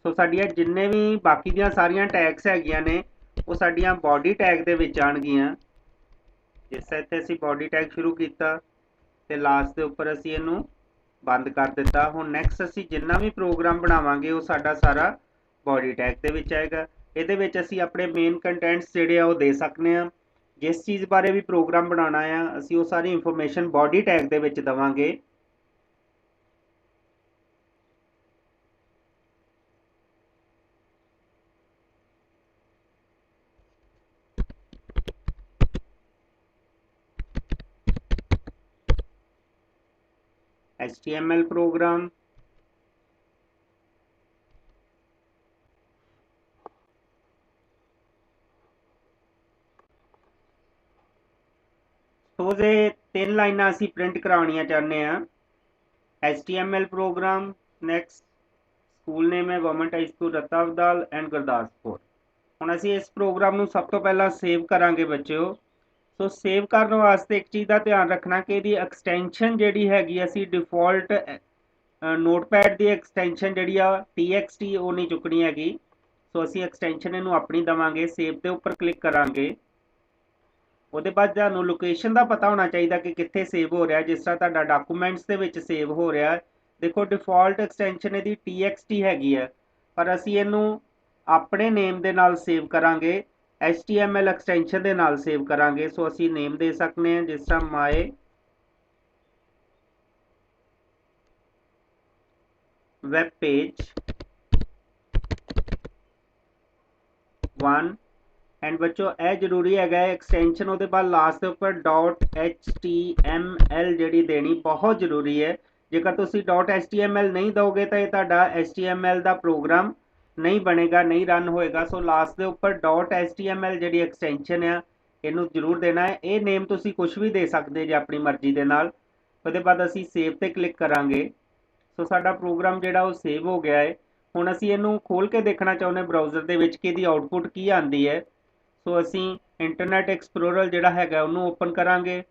ਸੋ ਸਾਡੀਆਂ ਜਿੰਨੇ ਵੀ ਬਾਕੀ ਦੀਆਂ ਸਾਰੀਆਂ ਟੈਗਸ ਹੈਗੀਆਂ ਨੇ ਉਹ ਸਾਡੀਆਂ ਬੋਡੀ ਟੈਗ ਦੇ ਵਿੱਚ ਆਣਗੀਆਂ। ਜਿਸ ਤਰ੍ਹਾਂ ਇੱਥੇ ਅਸੀਂ ਬੋਡੀ ਟੈਗ ਸ਼ੁਰੂ ਕੀਤਾ ਤੇ ਲਾਸਟ ਦੇ ਉੱਪਰ ਅਸੀਂ ਇਹਨੂੰ ਬੰਦ ਕਰ ਦਿੱਤਾ। ਹੁਣ ਨੈਕਸਟ ਅਸੀਂ ਜਿੰਨਾ ਵੀ ਪ੍ਰੋਗਰਾਮ ਬਣਾਵਾਂਗੇ ਉਹ ਸਾਡਾ ਸਾਰਾ ਬੋਡੀ ਟੈਗ ਦੇ ਵਿੱਚ ਆਏਗਾ। ਇਹਦੇ ਵਿੱਚ ਅਸੀਂ ਆਪਣੇ ਮੇਨ ਕੰਟੈਂਟਸ ਜਿਹੜੇ ਆ ਉਹ ਦੇ ਸਕਨੇ ਆ। ਜਿਸ ਚੀਜ਼ ਬਾਰੇ ਵੀ ਪ੍ਰੋਗਰਾਮ ਬਣਾਉਣਾ ਆ ਅਸੀਂ ਉਹ ਸਾਰੀ ਇਨਫੋਰਮੇਸ਼ਨ ਬੋਡੀ ਟੈਗ ਦੇ ਵਿੱਚ ਦਵਾਂਗੇ। HTML program, ਸੋ ਜੇ 3 ਲਾਈਨਾਂ ਅਸੀਂ ਪ੍ਰਿੰਟ ਕਰਾਉਣੀਆਂ ਚਾਹੁੰਦੇ ਆ। HTML program, next school name ਹੈ government high school Ratawdal and Gurdaspur. ਹੁਣ ਅਸੀਂ ਇਸ ਪ੍ਰੋਗਰਾਮ ਨੂੰ ਸਭ ਤੋਂ ਪਹਿਲਾਂ ਸੇਵ ਕਰਾਂਗੇ ਬੱਚਿਓ। ਸੋ ਸੇਵ ਕਰਨ ਵਾਸਤੇ ਇੱਕ ਚੀਜ਼ ਦਾ ਧਿਆਨ ਰੱਖਣਾ ਕਿ ਇਹਦੀ ਐਕਸਟੈਂਸ਼ਨ ਜਿਹੜੀ ਹੈਗੀ ਅਸੀਂ ਡਿਫਾਲਟ ਨੋਟਪੈਡ ਦੀ ਐਕਸਟੈਂਸ਼ਨ ਜਿਹੜੀ ਆ TXT ਉਹ ਨਹੀਂ ਚੁੱਕਣੀ ਹੈਗੀ। ਸੋ ਅਸੀਂ ਐਕਸਟੈਂਸ਼ਨ ਇਹਨੂੰ ਆਪਣੀ ਦਵਾਂਗੇ। ਸੇਵ ਦੇ ਉੱਪਰ ਕਲਿੱਕ ਕਰਾਂਗੇ। ਉਹਦੇ ਬਾਅਦ ਤੁਹਾਨੂੰ ਲੋਕੇਸ਼ਨ ਦਾ ਪਤਾ ਹੋਣਾ ਚਾਹੀਦਾ ਕਿ ਕਿੱਥੇ ਸੇਵ ਹੋ ਰਿਹਾ। ਜਿਸ ਤਰ੍ਹਾਂ ਤੁਹਾਡਾ ਡਾਕੂਮੈਂਟਸ ਦੇ ਵਿੱਚ ਸੇਵ ਹੋ ਰਿਹਾ, ਦੇਖੋ ਡਿਫਾਲਟ ਐਕਸਟੈਂਸ਼ਨ ਇਹਦੀ TXT ਹੈਗੀ ਹੈ, ਪਰ ਅਸੀਂ ਇਹਨੂੰ ਆਪਣੇ ਨੇਮ ਦੇ ਨਾਲ ਸੇਵ ਕਰਾਂਗੇ। HTML ਐਕਸਟੈਂਸ਼ਨ ਦੇ ਨਾਲ ਸੇਵ ਕਰਾਂਗੇ। ਸੋ ਅਸੀਂ ਨੇਮ ਦੇ ਸਕਨੇ ਹਾਂ ਜਿਸ ਤਰ੍ਹਾਂ ਮਾਈ ਵੈਬ ਪੇਜ 1 ਐਂਡ ਬੱਚੋ ਇਹ ਜ਼ਰੂਰੀ ਹੈਗਾ ਐਕਸਟੈਂਸ਼ਨ ਉਹਦੇ ਬਾਅਦ ਲਾਸਟ ਦੇ ਉੱਪਰ .html ਜਿਹੜੀ ਦੇਣੀ ਬਹੁਤ ਜ਼ਰੂਰੀ ਹੈ। ਜੇਕਰ ਤੁਸੀਂ .html ਨਹੀਂ ਦੋਗੇ ਤਾਂ ਇਹ ਤੁਹਾਡਾ HTML ਦਾ ਪ੍ਰੋਗਰਾਮ ਨਹੀਂ ਬਣੇਗਾ, ਨਹੀਂ ਰਨ ਹੋਏਗਾ। ਸੋ ਲਾਸਟ ਦੇ ਉੱਪਰ .html ਜਿਹੜੀ ਐਕਸਟੈਂਸ਼ਨ ਆ ਇਹਨੂੰ ਜ਼ਰੂਰ ਦੇਣਾ ਹੈ। ਇਹ ਨੇਮ ਤੁਸੀਂ ਕੁਝ ਵੀ ਦੇ ਸਕਦੇ ਜੇ ਆਪਣੀ ਮਰਜ਼ੀ ਦੇ ਨਾਲ। ਉਹਦੇ ਬਾਅਦ ਅਸੀਂ ਸੇਵ ਤੇ ਕਲਿੱਕ ਕਰਾਂਗੇ। ਸੋ ਸਾਡਾ ਪ੍ਰੋਗਰਾਮ ਜਿਹੜਾ ਉਹ ਸੇਵ ਹੋ ਗਿਆ ਹੈ। ਹੁਣ ਅਸੀਂ ਇਹਨੂੰ ਖੋਲ ਕੇ ਦੇਖਣਾ ਚਾਹੁੰਦੇ ਬਰਾਊਜ਼ਰ ਦੇ ਵਿੱਚ ਕਿ ਇਹਦੀ ਆਉਟਪੁੱਟ ਕੀ ਆਉਂਦੀ ਹੈ। ਸੋ ਅਸੀਂ ਇੰਟਰਨੈਟ ਐਕਸਪਲੋਰਰ ਜਿਹੜਾ ਹੈਗਾ ਉਹਨੂੰ ਓਪਨ ਕਰਾਂਗੇ।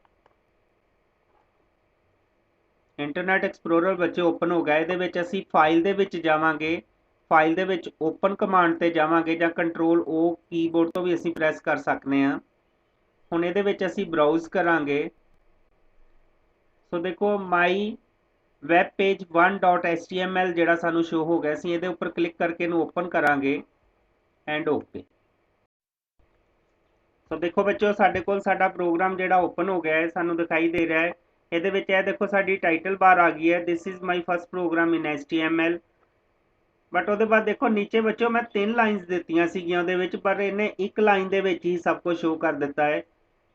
ਇੰਟਰਨੈਟ ਐਕਸਪਲੋਰਰ ਬੱਚੇ ਓਪਨ ਹੋ ਗਿਆ। ਇਹਦੇ ਵਿੱਚ ਅਸੀਂ ਫਾਈਲ ਦੇ ਵਿੱਚ ਜਾਵਾਂਗੇ। ਫਾਈਲ ਦੇ ਵਿੱਚ ਓਪਨ ਕਮਾਂਡ ਤੇ ਜਾਵਾਂਗੇ ਜਾਂ ਕੰਟਰੋਲ O ਕੀਬੋਰਡ ਤੋਂ ਵੀ ਅਸੀਂ ਪ੍ਰੈਸ ਕਰ ਸਕਦੇ ਹਾਂ। ਹੁਣ ਇਹਦੇ ਵਿੱਚ ਅਸੀਂ ਬਰਾਊਜ਼ ਕਰਾਂਗੇ। ਸੋ ਦੇਖੋ ਮਾਈ ਵੈਬ ਪੇਜ 1.html ਜਿਹੜਾ ਸਾਨੂੰ ਸ਼ੋ ਹੋ ਗਿਆ। ਅਸੀਂ ਇਹਦੇ ਉੱਪਰ ਕਲਿੱਕ ਕਰਕੇ ਇਹਨੂੰ ਓਪਨ ਕਰਾਂਗੇ ਐਂਡ ਓਕੇ। ਸੋ ਦੇਖੋ ਬੱਚੋ ਸਾਡੇ ਕੋਲ ਸਾਡਾ ਪ੍ਰੋਗਰਾਮ ਜਿਹੜਾ ਓਪਨ ਹੋ ਗਿਆ ਹੈ, ਸਾਨੂੰ ਦਿਖਾਈ ਦੇ ਰਿਹਾ ਹੈ। ਇਹਦੇ ਵਿੱਚ ਇਹ ਦੇਖੋ ਸਾਡੀ ਟਾਈਟਲ ਬਾਰ ਆ ਗਈ ਹੈ, this is my first program in HTML। But ਉਹਦੇ ਬਾਅਦ ਦੇਖੋ ਨੀਚੇ ਬੱਚੋ ਮੈਂ 3 ਲਾਈਨਸ ਦਿੱਤੀਆਂ ਸੀਗੀਆਂ ਉਹਦੇ ਵਿੱਚ, ਪਰ ਇਹਨੇ ਇੱਕ ਲਾਈਨ ਦੇ ਵਿੱਚ ਹੀ ਸਭ ਕੁਝ ਸ਼ੋ ਕਰ ਦਿੱਤਾ ਹੈ।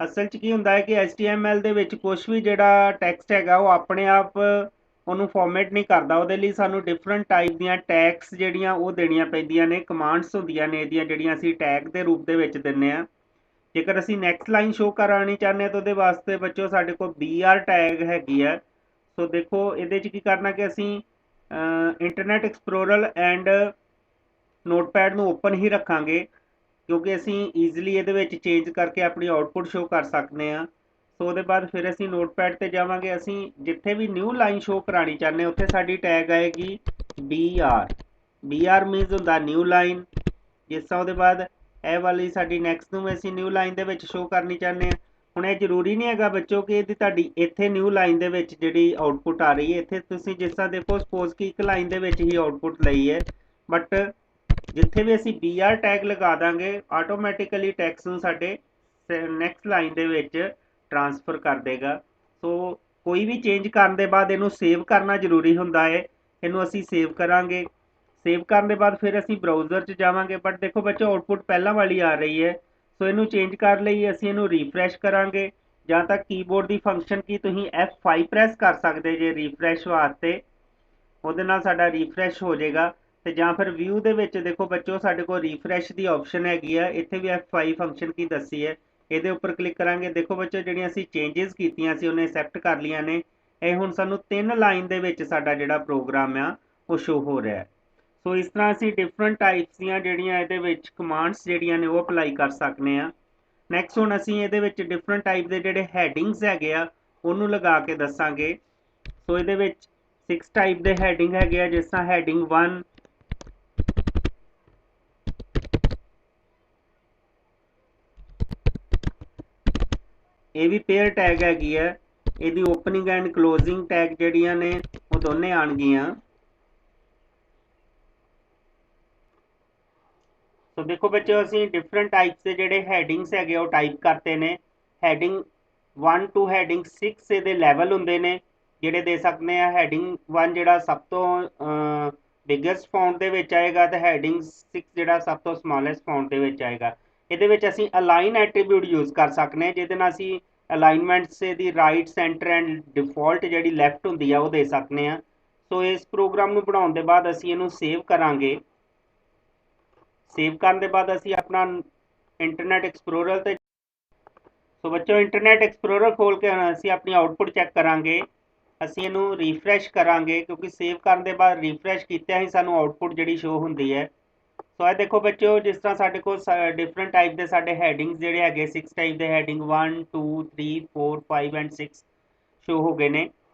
ਅਸਲ 'ਚ ਕੀ ਹੁੰਦਾ ਹੈ ਕਿ HTML ਦੇ ਵਿੱਚ ਕੁਝ ਵੀ ਜਿਹੜਾ ਟੈਕਸਟ ਹੈਗਾ ਉਹ ਆਪਣੇ ਆਪ ਉਹਨੂੰ ਫਾਰਮੈਟ ਨਹੀਂ ਕਰਦਾ। ਉਹਦੇ ਲਈ ਸਾਨੂੰ ਡਿਫਰੈਂਟ ਟਾਈਪ ਦੀਆਂ ਟੈਗਸ ਜਿਹੜੀਆਂ ਉਹ ਦੇਣੀਆਂ ਪੈਂਦੀਆਂ ਨੇ। ਕਮਾਂਡਸ ਹੁੰਦੀਆਂ ਨੇ ਇਹਦੀਆਂ ਜਿਹੜੀਆਂ ਅਸੀਂ ਟੈਗ ਦੇ ਰੂਪ ਦੇ ਵਿੱਚ ਦਿੰਦੇ ਹਾਂ। ਜੇਕਰ ਅਸੀਂ ਨੈਕਸਟ ਲਾਈਨ ਸ਼ੋ ਕਰਾਉਣੀ ਚਾਹੁੰਦੇ ਹਾਂ ਤਾਂ ਉਹਦੇ ਵਾਸਤੇ ਬੱਚੋ ਸਾਡੇ ਕੋਲ BR ਟੈਗ ਹੈਗੀ ਹੈ। ਸੋ ਦੇਖੋ ਇਹਦੇ 'ਚ ਕੀ ਕਰਨਾ ਕਿ ਅਸੀਂ ਇੰਟਰਨੈਟ ਐਕਸਪਲੋਰਰ ਐਂਡ ਨੋਟਪੈਡ ਨੂੰ ਓਪਨ ਹੀ ਰੱਖਾਂਗੇ, ਕਿਉਂਕਿ ਅਸੀਂ ਈਜ਼ੀਲੀ ਇਹਦੇ ਵਿੱਚ ਚੇਂਜ ਕਰਕੇ ਆਪਣੀ ਆਉਟਪੁੱਟ ਸ਼ੋ ਕਰ ਸਕਦੇ ਹਾਂ। ਸੋ ਉਹਦੇ ਬਾਅਦ ਫਿਰ ਅਸੀਂ ਨੋਟਪੈਡ ਤੇ ਜਾਵਾਂਗੇ। ਅਸੀਂ ਜਿੱਥੇ ਵੀ ਨਿਊ ਲਾਈਨ ਸ਼ੋ ਕਰਾਉਣੀ ਚਾਹੁੰਦੇ ਉੱਥੇ ਸਾਡੀ ਟੈਗ ਆਏਗੀ BR। BR ਮੀਨਸ ਹੁੰਦਾ ਨਿਊ ਲਾਈਨ। ਜਿਸ ਤਰ੍ਹਾਂ ਉਹਦੇ ਬਾਅਦ ਇਹ ਵਾਲੀ ਸਾਡੀ ਨੈਕਸਟ ਨੂੰ ਅਸੀਂ ਨਿਊ ਲਾਈਨ ਦੇ ਵਿੱਚ ਸ਼ੋ ਕਰਨੀ ਚਾਹੁੰਦੇ ਹਾਂ। ਹੁਣ ਇਹ ਜ਼ਰੂਰੀ ਨਹੀਂ ਹੈਗਾ ਬੱਚੋ ਕਿ ਇਹਦੀ ਤੁਹਾਡੀ ਇੱਥੇ ਨਿਊ ਲਾਈਨ ਦੇ ਵਿੱਚ ਜਿਹੜੀ ਆਊਟਪੁੱਟ ਆ ਰਹੀ ਹੈ, ਇੱਥੇ ਤੁਸੀਂ ਜਿਸ ਤਰ੍ਹਾਂ ਦੇਖੋ ਸਪੋਜ਼ ਕਿ ਇੱਕ ਲਾਈਨ ਦੇ ਵਿੱਚ ਹੀ ਆਊਟਪੁੱਟ ਲਈ ਹੈ, ਬਟ ਜਿੱਥੇ ਵੀ ਅਸੀਂ BR ਟੈਗ ਲਗਾ ਦਾਂਗੇ ਆਟੋਮੈਟਿਕਲੀ ਟੈਕਸਟ ਨੂੰ ਸਾਡੇ ਨੈਕਸਟ ਲਾਈਨ ਦੇ ਵਿੱਚ ਟ੍ਰਾਂਸਫਰ ਕਰ ਦੇਗਾ। ਸੋ ਕੋਈ ਵੀ ਚੇਂਜ ਕਰਨ ਦੇ ਬਾਅਦ ਇਹਨੂੰ ਸੇਵ ਕਰਨਾ ਜ਼ਰੂਰੀ ਹੁੰਦਾ ਹੈ। ਇਹਨੂੰ ਅਸੀਂ ਸੇਵ ਕਰਾਂਗੇ। ਸੇਵ ਕਰਨ ਦੇ ਬਾਅਦ ਫਿਰ ਅਸੀਂ ਬਰਾਊਜ਼ਰ 'ਚ ਜਾਵਾਂਗੇ, ਬਟ ਦੇਖੋ ਬੱਚੋ ਆਊਟਪੁੱਟ ਪਹਿਲਾਂ ਵਾਲੀ ਆ ਰਹੀ ਹੈ। ਸੋ ਇਹਨੂੰ ਚੇਂਜ ਕਰ ਲਈ ਅਸੀਂ ਇਹਨੂੰ ਰੀਫਰੈਸ਼ ਕਰਾਂਗੇ। ਜਾਂ ਤਾਂ ਕੀਬੋਰਡ ਦੀ ਫੰਕਸ਼ਨ ਕੀ ਤੁਸੀਂ F5 ਪ੍ਰੈਸ ਕਰ ਸਕਦੇ ਜੇ ਰੀਫਰੈਸ਼ ਵਾਸਤੇ, ਉਹਦੇ ਨਾਲ ਸਾਡਾ ਰੀਫਰੈਸ਼ ਹੋ ਜਾਏਗਾ। ਤੇ ਜਾਂ ਫਿਰ ਵਿਊ ਦੇ ਵਿੱਚ ਦੇਖੋ ਬੱਚੋ ਸਾਡੇ ਕੋਲ ਰੀਫਰੈਸ਼ ਦੀ ਆਪਸ਼ਨ ਹੈਗੀ ਆ, ਇੱਥੇ ਵੀ F5 ਫੰਕਸ਼ਨ ਕੀ ਦੱਸੀ ਹੈ, ਇਹਦੇ ਉੱਪਰ ਕਲਿੱਕ ਕਰਾਂਗੇ। ਦੇਖੋ ਬੱਚੋ ਜਿਹੜੀਆਂ ਅਸੀਂ ਚੇਂਜਸ ਕੀਤੀਆਂ ਸੀ ਉਹਨੇ ਐਕਸੈਪਟ ਕਰ ਲਈਆਂ ਨੇ। ਇਹ ਹੁਣ ਸਾਨੂੰ 3 ਲਾਈਨ ਦੇ ਵਿੱਚ ਸਾਡਾ ਜਿਹੜਾ ਪ੍ਰੋਗਰਾਮ ਆ ਉਹ ਸ਼ੋ ਹੋ ਰਿਹਾ ਹੈ। ਸੋ ਇਸ ਤਰ੍ਹਾਂ ਅਸੀਂ ਡਿਫਰੈਂਟ ਟਾਈਪਸ ਦੀਆਂ ਜਿਹੜੀਆਂ ਇਹਦੇ ਵਿੱਚ ਕਮਾਂਡਸ ਜਿਹੜੀਆਂ ਨੇ ਉਹ ਅਪਲਾਈ ਕਰ ਸਕਦੇ ਹਾਂ। ਨੈਕਸਟ ਹੁਣ ਅਸੀਂ ਇਹਦੇ ਵਿੱਚ ਡਿਫਰੈਂਟ ਟਾਈਪ ਦੇ ਜਿਹੜੇ ਹੈਡਿੰਗਸ ਹੈਗੇ ਆ ਉਹਨੂੰ ਲਗਾ ਕੇ ਦੱਸਾਂਗੇ। ਸੋ ਇਹਦੇ ਵਿੱਚ 6 ਟਾਈਪ ਦੇ ਹੈਡਿੰਗ ਹੈਗੇ ਆ, ਜਿਸ ਤਰ੍ਹਾਂ ਹੈਡਿੰਗ 1, ਇਹ ਵੀ ਪੇਅਰ ਟੈਗ ਹੈਗੀ ਹੈ। ਇਹਦੀ ਓਪਨਿੰਗ ਐਂਡ ਕਲੋਜ਼ਿੰਗ ਟੈਗ ਜਿਹੜੀਆਂ ਨੇ ਉਹ ਦੋਨੇ ਆਣਗੀਆਂ। ਸੋ ਦੇਖੋ ਬੱਚੋ ਅਸੀਂ ਡਿਫਰੈਂਟ ਟਾਈਪਸ ਦੇ ਜਿਹੜੇ ਹੈਡਿੰਗਸ ਹੈਗੇ ਉਹ ਟਾਈਪ ਕਰਤੇ ਨੇ। ਹੈਡਿੰਗ 1 ਟੂ ਹੈਡਿੰਗ 6 ਇਹਦੇ ਲੈਵਲ ਹੁੰਦੇ ਨੇ ਜਿਹੜੇ ਦੇ ਸਕਦੇ ਆ। ਹੈਡਿੰਗ 1 ਜਿਹੜਾ ਸਭ ਤੋਂ ਬਿਗੇਸਟ ਫੌਂਟ ਦੇ ਵਿੱਚ ਆਏਗਾ ਤੇ ਹੈਡਿੰਗ 6 ਜਿਹੜਾ ਸਭ ਤੋਂ ਸਮਾਲੈਸਟ ਫੌਂਟ ਦੇ ਵਿੱਚ ਆਏਗਾ। ਇਹਦੇ ਵਿੱਚ ਅਸੀਂ ਅਲਾਈਨ ਐਟਰੀਬਿਊਟ ਯੂਜ਼ ਕਰ ਸਕਦੇ ਹਾਂ, ਜਿਹਦੇ ਨਾਲ ਅਸੀਂ ਅਲਾਈਨਮੈਂਟਸ ਦੀ ਰਾਈਟ, ਸੈਂਟਰ ਐਂਡ ਡਿਫਾਲਟ ਜਿਹੜੀ ਲੈਫਟ ਹੁੰਦੀ ਆ ਉਹ ਦੇ ਸਕਦੇ ਹਾਂ। ਸੋ ਇਸ ਪ੍ਰੋਗਰਾਮ ਨੂੰ ਬਣਾਉਣ ਦੇ ਬਾਅਦ ਅਸੀਂ ਇਹਨੂੰ ਸੇਵ ਕਰਾਂਗੇ। ਸੇਵ ਕਰਨ ਦੇ ਬਾਅਦ ਅਸੀਂ ਆਪਣਾ ਇੰਟਰਨੈਟ ਐਕਸਪਲੋਰਰ ਤੇ ਸੋ ਬੱਚੋ ਇੰਟਰਨੈਟ ਐਕਸਪਲੋਰਰ ਖੋਲ ਕੇ ਅਸੀਂ ਆਪਣੀ ਆਊਟਪੁੱਟ ਚੈੱਕ ਕਰਾਂਗੇ। ਅਸੀਂ ਇਹਨੂੰ ਰੀਫਰੈਸ਼ ਕਰਾਂਗੇ ਕਿਉਂਕਿ ਸੇਵ ਕਰਨ ਦੇ ਬਾਅਦ ਰੀਫਰੈਸ਼ ਕੀਤਾ ਹੀ ਸਾਨੂੰ ਆਊਟਪੁੱਟ ਜਿਹੜੀ ਸ਼ੋ ਹੁੰਦੀ ਹੈ। ਸੋ ਇਹ ਦੇਖੋ ਬੱਚੋ ਜਿਸ ਤਰ੍ਹਾਂ ਸਾਡੇ ਕੋਲ ਡਿਫਰੈਂਟ ਟਾਈਪ ਦੇ ਸਾਡੇ ਹੈਡਿੰਗਸ ਜਿਹੜੇ ਹੈਗੇ 6 ਟਾਈਪ ਦੇ ਹੈਡਿੰਗ 1 2 3 4 5 ਐਂਡ 6 ਸ਼ੋ ਹੋ ਗਏ ਨੇ।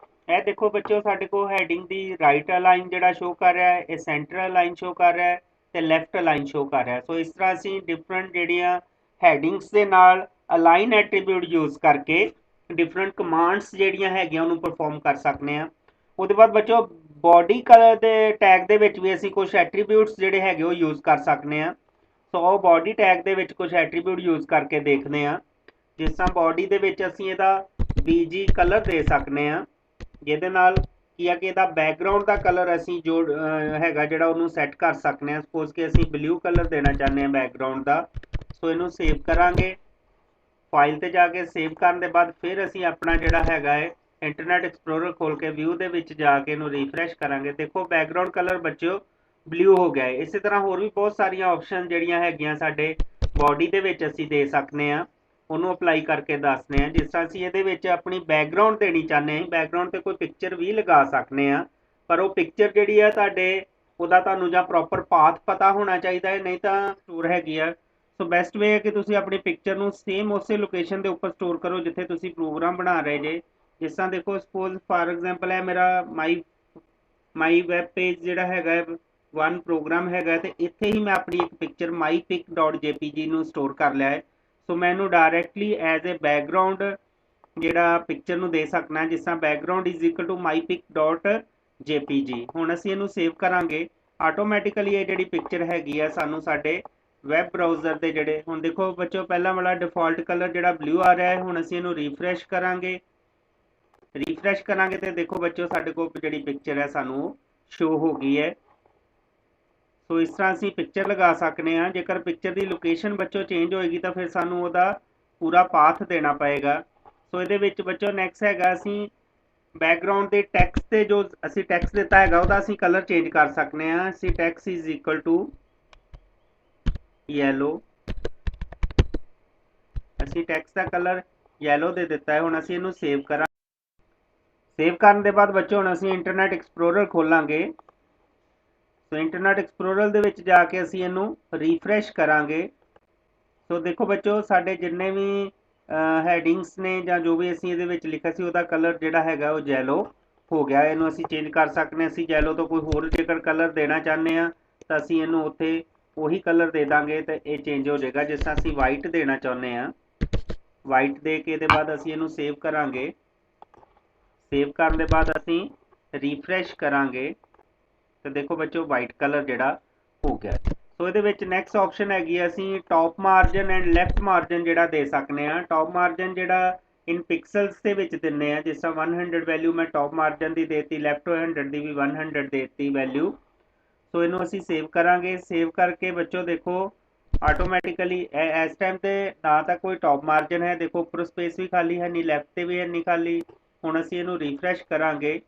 ਇਹ ਦੇਖੋ ਬੱਚੋ ਸਾਡੇ ਕੋਲ ਹੈਡਿੰਗ ਦੀ ਰਾਈਟ ਅਲਾਈਨ ਜਿਹੜਾ ਸ਼ੋ ਕਰ ਰਿਹਾ ਹੈ, ਇਹ ਸੈਂਟਰ ਅਲਾਈਨ ਸ਼ੋ ਕਰ ਰਿਹਾ ਹੈ ਤੇ ਲੈਫਟ ਅਲਾਈਨ ਸ਼ੋ ਕਰ ਰਿਹਾ। ਸੋ ਇਸ ਤਰ੍ਹਾਂ ਅਸੀਂ ਡਿਫਰੈਂਟ ਜਿਹੜੀਆਂ ਹੈਡਿੰਗਸ ਦੇ ਨਾਲ ਅਲਾਈਨ ਐਟਰੀਬਿਊਟ ਯੂਜ਼ ਕਰਕੇ ਡਿਫਰੈਂਟ ਕਮਾਂਡਸ ਜਿਹੜੀਆਂ ਹੈਗੀਆਂ ਉਹਨੂੰ ਪਰਫਾਰਮ ਕਰ ਸਕਦੇ ਹਾਂ। ਉਹਦੇ ਬਾਅਦ ਬੱਚੋ ਬੋਡੀ ਕਲਰ ਦੇ ਟੈਗ ਦੇ ਵਿੱਚ ਵੀ ਅਸੀਂ ਕੁਝ ਐਟਰੀਬਿਊਟਸ ਜਿਹੜੇ ਹੈਗੇ ਉਹ ਯੂਜ਼ ਕਰ ਸਕਦੇ ਹਾਂ। ਸੋ ਬੋਡੀ ਟੈਗ ਦੇ ਵਿੱਚ ਕੁਝ ਐਟਰੀਬਿਊਟ ਯੂਜ਼ ਕਰਕੇ ਦੇਖਦੇ ਹਾਂ। ਜਿਸ ਤਰ੍ਹਾਂ ਬੋਡੀ ਦੇ ਵਿੱਚ ਅਸੀਂ ਇਹਦਾ BG ਕਲਰ ਦੇ ਸਕਦੇ ਹਾਂ, ਜਿਹਦੇ ਨਾਲ ਕੀ ਆ ਕਿ ਇਹਦਾ ਬੈਕਗਰਾਉਂਡ ਦਾ ਕਲਰ ਅਸੀਂ ਜੋ ਹੈਗਾ ਜਿਹੜਾ ਉਹਨੂੰ ਸੈੱਟ ਕਰ ਸਕਦੇ ਹਾਂ। ਸਪੋਜ਼ ਕਿ ਅਸੀਂ ਬਲੂ ਕਲਰ ਦੇਣਾ ਚਾਹੁੰਦੇ ਹਾਂ ਬੈਕਗਰਾਉਂਡ ਦਾ। ਸੋ ਇਹਨੂੰ ਸੇਵ ਕਰਾਂਗੇ। ਫਾਈਲ ਤੇ ਜਾ ਕੇ ਸੇਵ ਕਰਨ ਦੇ ਬਾਅਦ ਫਿਰ ਅਸੀਂ ਆਪਣਾ ਜਿਹੜਾ ਹੈਗਾ ਹੈ ਇੰਟਰਨੈਟ ਐਕਸਪਲੋਰਰ ਖੋਲ ਕੇ ਵਿਊ ਦੇ ਵਿੱਚ ਜਾ ਕੇ ਇਹਨੂੰ ਰੀਫਰੈਸ਼ ਕਰਾਂਗੇ। ਦੇਖੋ ਬੈਕਗਰਾਉਂਡ ਕਲਰ ਬੱਚਿਓ ਬਲੂ ਹੋ ਗਿਆ ਹੈ। ਇਸੇ ਤਰ੍ਹਾਂ ਹੋਰ ਵੀ ਬਹੁਤ ਸਾਰੀਆਂ ਆਪਸ਼ਨ ਜਿਹੜੀਆਂ ਹੈਗੀਆਂ ਸਾਡੇ ਬਾਡੀ ਦੇ ਵਿੱਚ ਅਸੀਂ ਦੇ ਸਕਦੇ ਹਾਂ, ਉਹਨੂੰ ਅਪਲਾਈ ਕਰਕੇ ਦੱਸਦੇ ਹਾਂ। ਜਿਸ ਤਰ੍ਹਾਂ ਅਸੀਂ ਇਹਦੇ ਵਿੱਚ ਆਪਣੀ ਬੈਕਗਰਾਉਂਡ ਦੇਣੀ ਚਾਹੁੰਦੇ ਹਾਂ, ਬੈਕਗਰਾਉਂਡ ਤੇ ਕੋਈ ਪਿਕਚਰ ਵੀ ਲਗਾ ਸਕਦੇ ਹਾਂ, ਪਰ ਉਹ ਪਿਕਚਰ ਜਿਹੜੀ ਆ ਤੁਹਾਡੇ ਉਹਦਾ ਤੁਹਾਨੂੰ ਜਾਂ ਪ੍ਰੋਪਰ ਪਾਥ ਪਤਾ ਹੋਣਾ ਚਾਹੀਦਾ ਹੈ, ਨਹੀਂ ਤਾਂ ਸਟੋਰ ਹੈਗੀ ਆ। ਸੋ ਬੈਸਟ ਵੇ ਹੈ ਕਿ ਤੁਸੀਂ ਆਪਣੀ ਪਿਕਚਰ ਨੂੰ ਸੇਮ ਉਸੇ ਲੋਕੇਸ਼ਨ ਦੇ ਉੱਪਰ ਸਟੋਰ ਕਰੋ ਜਿੱਥੇ ਤੁਸੀਂ ਪ੍ਰੋਗਰਾਮ ਬਣਾ ਰਹੇ ਜੇ। ਜਿਸ ਤਰ੍ਹਾਂ ਦੇਖੋ ਸਪੋਜ਼ ਫਾਰ ਐਗਜ਼ਾਮਪਲ ਹੈ ਮੇਰਾ ਮਾਈ ਵੈਬ ਪੇਜ ਜਿਹੜਾ ਹੈਗਾ 1 ਪ੍ਰੋਗਰਾਮ ਹੈਗਾ ਤੇ ਇੱਥੇ ਹੀ ਮੈਂ ਆਪਣੀ ਇੱਕ ਪਿਕਚਰ mypic.jpg ਨੂੰ ਸਟੋਰ ਕਰ ਲਿਆ ਹੈ। ਸੋ ਮੈਂ ਇਹਨੂੰ ਡਾਇਰੈਕਟਲੀ ਐਜ਼ ਏ ਬੈਕਗਰਾਉਂਡ ਜਿਹੜਾ ਪਿਕਚਰ ਨੂੰ ਦੇ ਸਕਣਾ, ਜਿਸ ਤਰ੍ਹਾਂ background is equal to mypic.jpg। ਹੁਣ ਅਸੀਂ ਇਹਨੂੰ ਸੇਵ ਕਰਾਂਗੇ। ਆਟੋਮੈਟਿਕਲੀ ਇਹ ਜਿਹੜੀ ਪਿਕਚਰ ਹੈਗੀ ਆ ਸਾਨੂੰ ਸਾਡੇ ਵੈਬ ਬਰਾਊਜ਼ਰ ਦੇ ਜਿਹੜੇ ਹੁਣ ਦੇਖੋ ਬੱਚੋ ਪਹਿਲਾਂ ਵਾਲਾ ਡਿਫਾਲਟ ਕਲਰ ਜਿਹੜਾ ਬਲੂ ਆ ਰਿਹਾ ਹੈ, ਹੁਣ ਅਸੀਂ ਇਹਨੂੰ ਰੀਫਰੈਸ਼ ਕਰਾਂਗੇ। ਰੀਫਰੈਸ਼ ਕਰਾਂਗੇ ਤੇ ਦੇਖੋ ਬੱਚੋ ਸਾਡੇ ਕੋਲ ਜਿਹੜੀ ਪਿਕਚਰ ਹੈ ਸਾਨੂੰ ਸ਼ੋ ਹੋ ਗਈ ਹੈ। ਸੋ ਇਸ ਤਰ੍ਹਾਂ ਅਸੀਂ ਪਿਕਚਰ ਲਗਾ ਸਕਦੇ ਹਾਂ। ਜੇਕਰ ਪਿਕਚਰ ਦੀ ਲੋਕੇਸ਼ਨ ਬੱਚੋ ਚੇਂਜ ਹੋਏਗੀ ਤਾਂ ਫਿਰ ਸਾਨੂੰ ਉਹਦਾ ਪੂਰਾ ਪਾਥ ਦੇਣਾ ਪਏਗਾ। ਸੋ ਇਹਦੇ ਵਿੱਚ ਬੱਚੋ ਨੈਕਸਟ ਹੈਗਾ ਅਸੀਂ ਬੈਕਗਰਾਉਂਡ ਦੇ ਟੈਕਸਟ ਤੇ ਜੋ ਅਸੀਂ ਟੈਕਸਟ ਦਿੱਤਾ ਹੈਗਾ ਉਹਦਾ ਅਸੀਂ ਕਲਰ ਚੇਂਜ ਕਰ ਸਕਦੇ ਹਾਂ। ਅਸੀਂ text is equal to yellow, ਅਸੀਂ ਟੈਕਸਟ ਦਾ ਕਲਰ ਯੈਲੋ ਦੇ ਦਿੱਤਾ ਹੈ। ਹੁਣ ਅਸੀਂ ਇਹਨੂੰ ਸੇਵ ਕਰਾਂ। ਸੇਵ ਕਰਨ ਦੇ ਬਾਅਦ ਬੱਚੋ ਹੁਣ ਅਸੀਂ ਇੰਟਰਨੈਟ ਐਕਸਪਲੋਰਰ ਖੋਲਾਂਗੇ। ਸੋ ਇੰਟਰਨੈਟ ਐਕਸਪਲੋਰਰ ਦੇ ਵਿੱਚ ਜਾ ਕੇ ਅਸੀਂ ਇਹਨੂੰ ਰੀਫਰੈਸ਼ ਕਰਾਂਗੇ। ਸੋ ਦੇਖੋ ਬੱਚੋ ਸਾਡੇ ਜਿੰਨੇ ਵੀ ਹੈਡਿੰਗਸ ਨੇ ਜਾਂ ਜੋ ਵੀ ਅਸੀਂ ਇਹਦੇ ਵਿੱਚ ਲਿਖਿਆ ਸੀ ਉਹਦਾ ਕਲਰ ਜਿਹੜਾ ਹੈਗਾ ਉਹ ਯੈਲੋ ਹੋ ਗਿਆ। ਇਹਨੂੰ ਅਸੀਂ ਚੇਂਜ ਕਰ ਸਕਦੇ ਹਾਂ। ਅਸੀਂ ਯੈਲੋ ਤੋਂ ਕੋਈ ਹੋਰ ਜੇਕਰ ਕਲਰ ਦੇਣਾ ਚਾਹੁੰਦੇ ਹਾਂ ਤਾਂ ਅਸੀਂ ਇਹਨੂੰ ਉੱਥੇ ਉਹੀ ਕਲਰ ਦੇ ਦਾਂਗੇ ਤੇ ਇਹ ਚੇਂਜ ਹੋ ਜਾਏਗਾ। ਜਿਸ ਤਰ੍ਹਾਂ ਅਸੀਂ ਵਾਈਟ ਦੇਣਾ ਚਾਹੁੰਦੇ ਆ, ਵਾਈਟ ਦੇ ਕੇ ਇਹਦੇ ਬਾਅਦ ਅਸੀਂ ਇਹਨੂੰ ਸੇਵ ਕਰਾਂਗੇ। ਸੇਵ ਕਰਨ ਦੇ ਬਾਅਦ ਅਸੀਂ ਰੀਫਰੈਸ਼ ਕਰਾਂਗੇ ਤੇ ਦੇਖੋ ਬੱਚੋ ਵਾਈਟ ਕਲਰ ਜਿਹੜਾ ਹੋ ਗਿਆ। ਸੋ ਇਹਦੇ ਵਿੱਚ ਨੈਕਸਟ ਆਪਸ਼ਨ ਹੈਗੀ ਅਸੀਂ top margin and left margin ਜਿਹੜਾ ਦੇ ਸਕਨੇ ਆ। ਟੌਪ ਮਾਰਜਨ ਜਿਹੜਾ ਇਨ ਪਿਕਸਲਸ ਦੇ ਵਿੱਚ ਦਿੰਨੇ ਆ, ਜਿਸ ਤਰ੍ਹਾਂ 100 ਵੈਲਿਊ ਮੈਂ ਟੌਪ ਮਾਰਜਨ ਦੀ ਦੇਤੀ, ਲੈਫਟ 100 ਦੀ ਵੀ 100 ਦੇਤੀ ਵੈਲਿਊ। ਸੋ ਇਹਨੂੰ ਅਸੀਂ ਸੇਵ ਕਰਾਂਗੇ। ਸੇਵ ਕਰਕੇ ਬੱਚੋ ਦੇਖੋ ਆਟੋਮੈਟਿਕਲੀ ਇਸ ਟਾਈਮ ਤੇ ਨਾ ਤਾਂ ਕੋਈ ਟੌਪ ਮਾਰਜਨ ਹੈ, ਦੇਖੋ ਉੱਪਰ ਸਪੇਸ ਵੀ ਖਾਲੀ ਹੈ ਨਹੀਂ, ਲੈਫਟ ਤੇ ਵੀ ਹੈ ਨਹੀਂ ਖਾਲੀ। ਹੁਣ ਅਸੀਂ ਇਹਨੂੰ ਰੀਫਰੈਸ਼ ਕਰਾਂਗੇ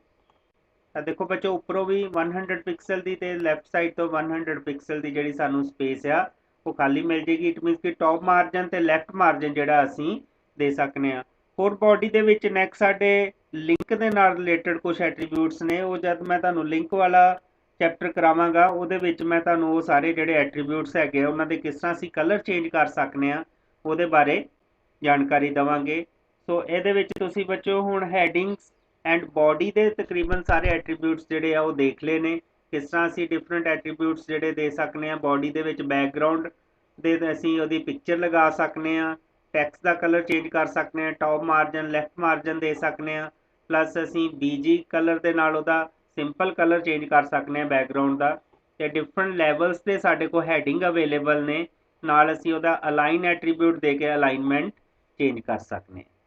ਤਾਂ ਦੇਖੋ ਬੱਚੋ ਉੱਪਰੋਂ ਵੀ 100 ਪਿਕਸਲ ਦੀ ਤੇ ਲੈਫਟ ਸਾਈਡ ਤੋਂ 100 ਪਿਕਸਲ ਦੀ ਜਿਹੜੀ ਸਾਨੂੰ ਸਪੇਸ ਆ ਉਹ ਖਾਲੀ ਮਿਲ ਜੇਗੀ। ਇਟ ਮੀਨਸ ਕਿ ਟੌਪ ਮਾਰਜਨ ਤੇ ਲੈਫਟ ਮਾਰਜਨ ਜਿਹੜਾ ਅਸੀਂ ਦੇ ਸਕਨੇ ਆ। ਹੋਰ ਬਾਡੀ ਦੇ ਵਿੱਚ ਨੈਕਸਟ ਸਾਡੇ ਲਿੰਕ ਦੇ ਨਾਲ ਰਿਲੇਟਡ ਕੁਝ ਐਟਰੀਬਿਊਟਸ ਨੇ, ਉਹ ਜਦ ਮੈਂ ਤੁਹਾਨੂੰ ਲਿੰਕ ਵਾਲਾ ਚੈਪਟਰ ਕਰਾਵਾਂਗਾ ਉਹਦੇ ਵਿੱਚ ਮੈਂ ਤੁਹਾਨੂੰ ਉਹ ਸਾਰੇ ਜਿਹੜੇ ਐਟਰੀਬਿਊਟਸ ਹੈਗੇ ਉਹਨਾਂ ਦੇ ਕਿਸ ਤਰ੍ਹਾਂ ਅਸੀਂ ਕਲਰ ਚੇਂਜ ਕਰ ਸਕਨੇ ਆ ਉਹਦੇ ਬਾਰੇ ਜਾਣਕਾਰੀ ਦਵਾਂਗੇ। ਸੋ ਇਹਦੇ ਵਿੱਚ ਤੁਸੀਂ ਬੱਚੋ ਹੁਣ ਹੈਡਿੰਗਸ ਐਂਡ ਬਾਡੀ ਦੇ ਤਕਰੀਬਨ ਸਾਰੇ ਐਟਰੀਬਿਊਟਸ ਜਿਹੜੇ ਆ ਉਹ ਦੇਖ ਲਏ ਨੇ। ਕਿਸ ਤਰ੍ਹਾਂ ਅਸੀਂ ਡਿਫਰੈਂਟ ਐਟਰੀਬਿਊਟਸ ਜਿਹੜੇ ਦੇ ਸਕਨੇ ਆ। ਬਾਡੀ ਦੇ ਵਿੱਚ ਬੈਕਗਰਾਉਂਡ ਦੇ ਅਸੀਂ ਉਹਦੀ ਪਿਕਚਰ ਲਗਾ ਸਕਨੇ ਆ, ਟੈਕਸਟ ਦਾ ਕਲਰ ਚੇਂਜ ਕਰ ਸਕਨੇ ਆ, ਟੌਪ ਮਾਰਜਨ ਲੈਫਟ ਮਾਰਜਨ ਦੇ ਸਕਨੇ ਆ, ਪਲੱਸ ਅਸੀਂ ਬੀਜੀ ਕਲਰ ਦੇ ਨਾਲ ਉਹਦਾ ਸਿੰਪਲ ਕਲਰ ਚੇਂਜ ਕਰ ਸਕਨੇ ਆ ਬੈਕਗਰਾਉਂਡ ਦਾ। ਤੇ ਡਿਫਰੈਂਟ ਲੈਵਲਸ ਦੇ ਸਾਡੇ ਕੋਲ ਹੈਡਿੰਗ ਅਵੇਲੇਬਲ ਨੇ, ਨਾਲ ਅਸੀਂ ਉਹਦਾ ਅਲਾਈਨ ਐਟਰੀਬਿਊਟ ਦੇ ਕੇ ਅਲਾਈਨਮੈਂਟ ਚੇਂਜ ਕਰ ਸਕਨੇ ਆ।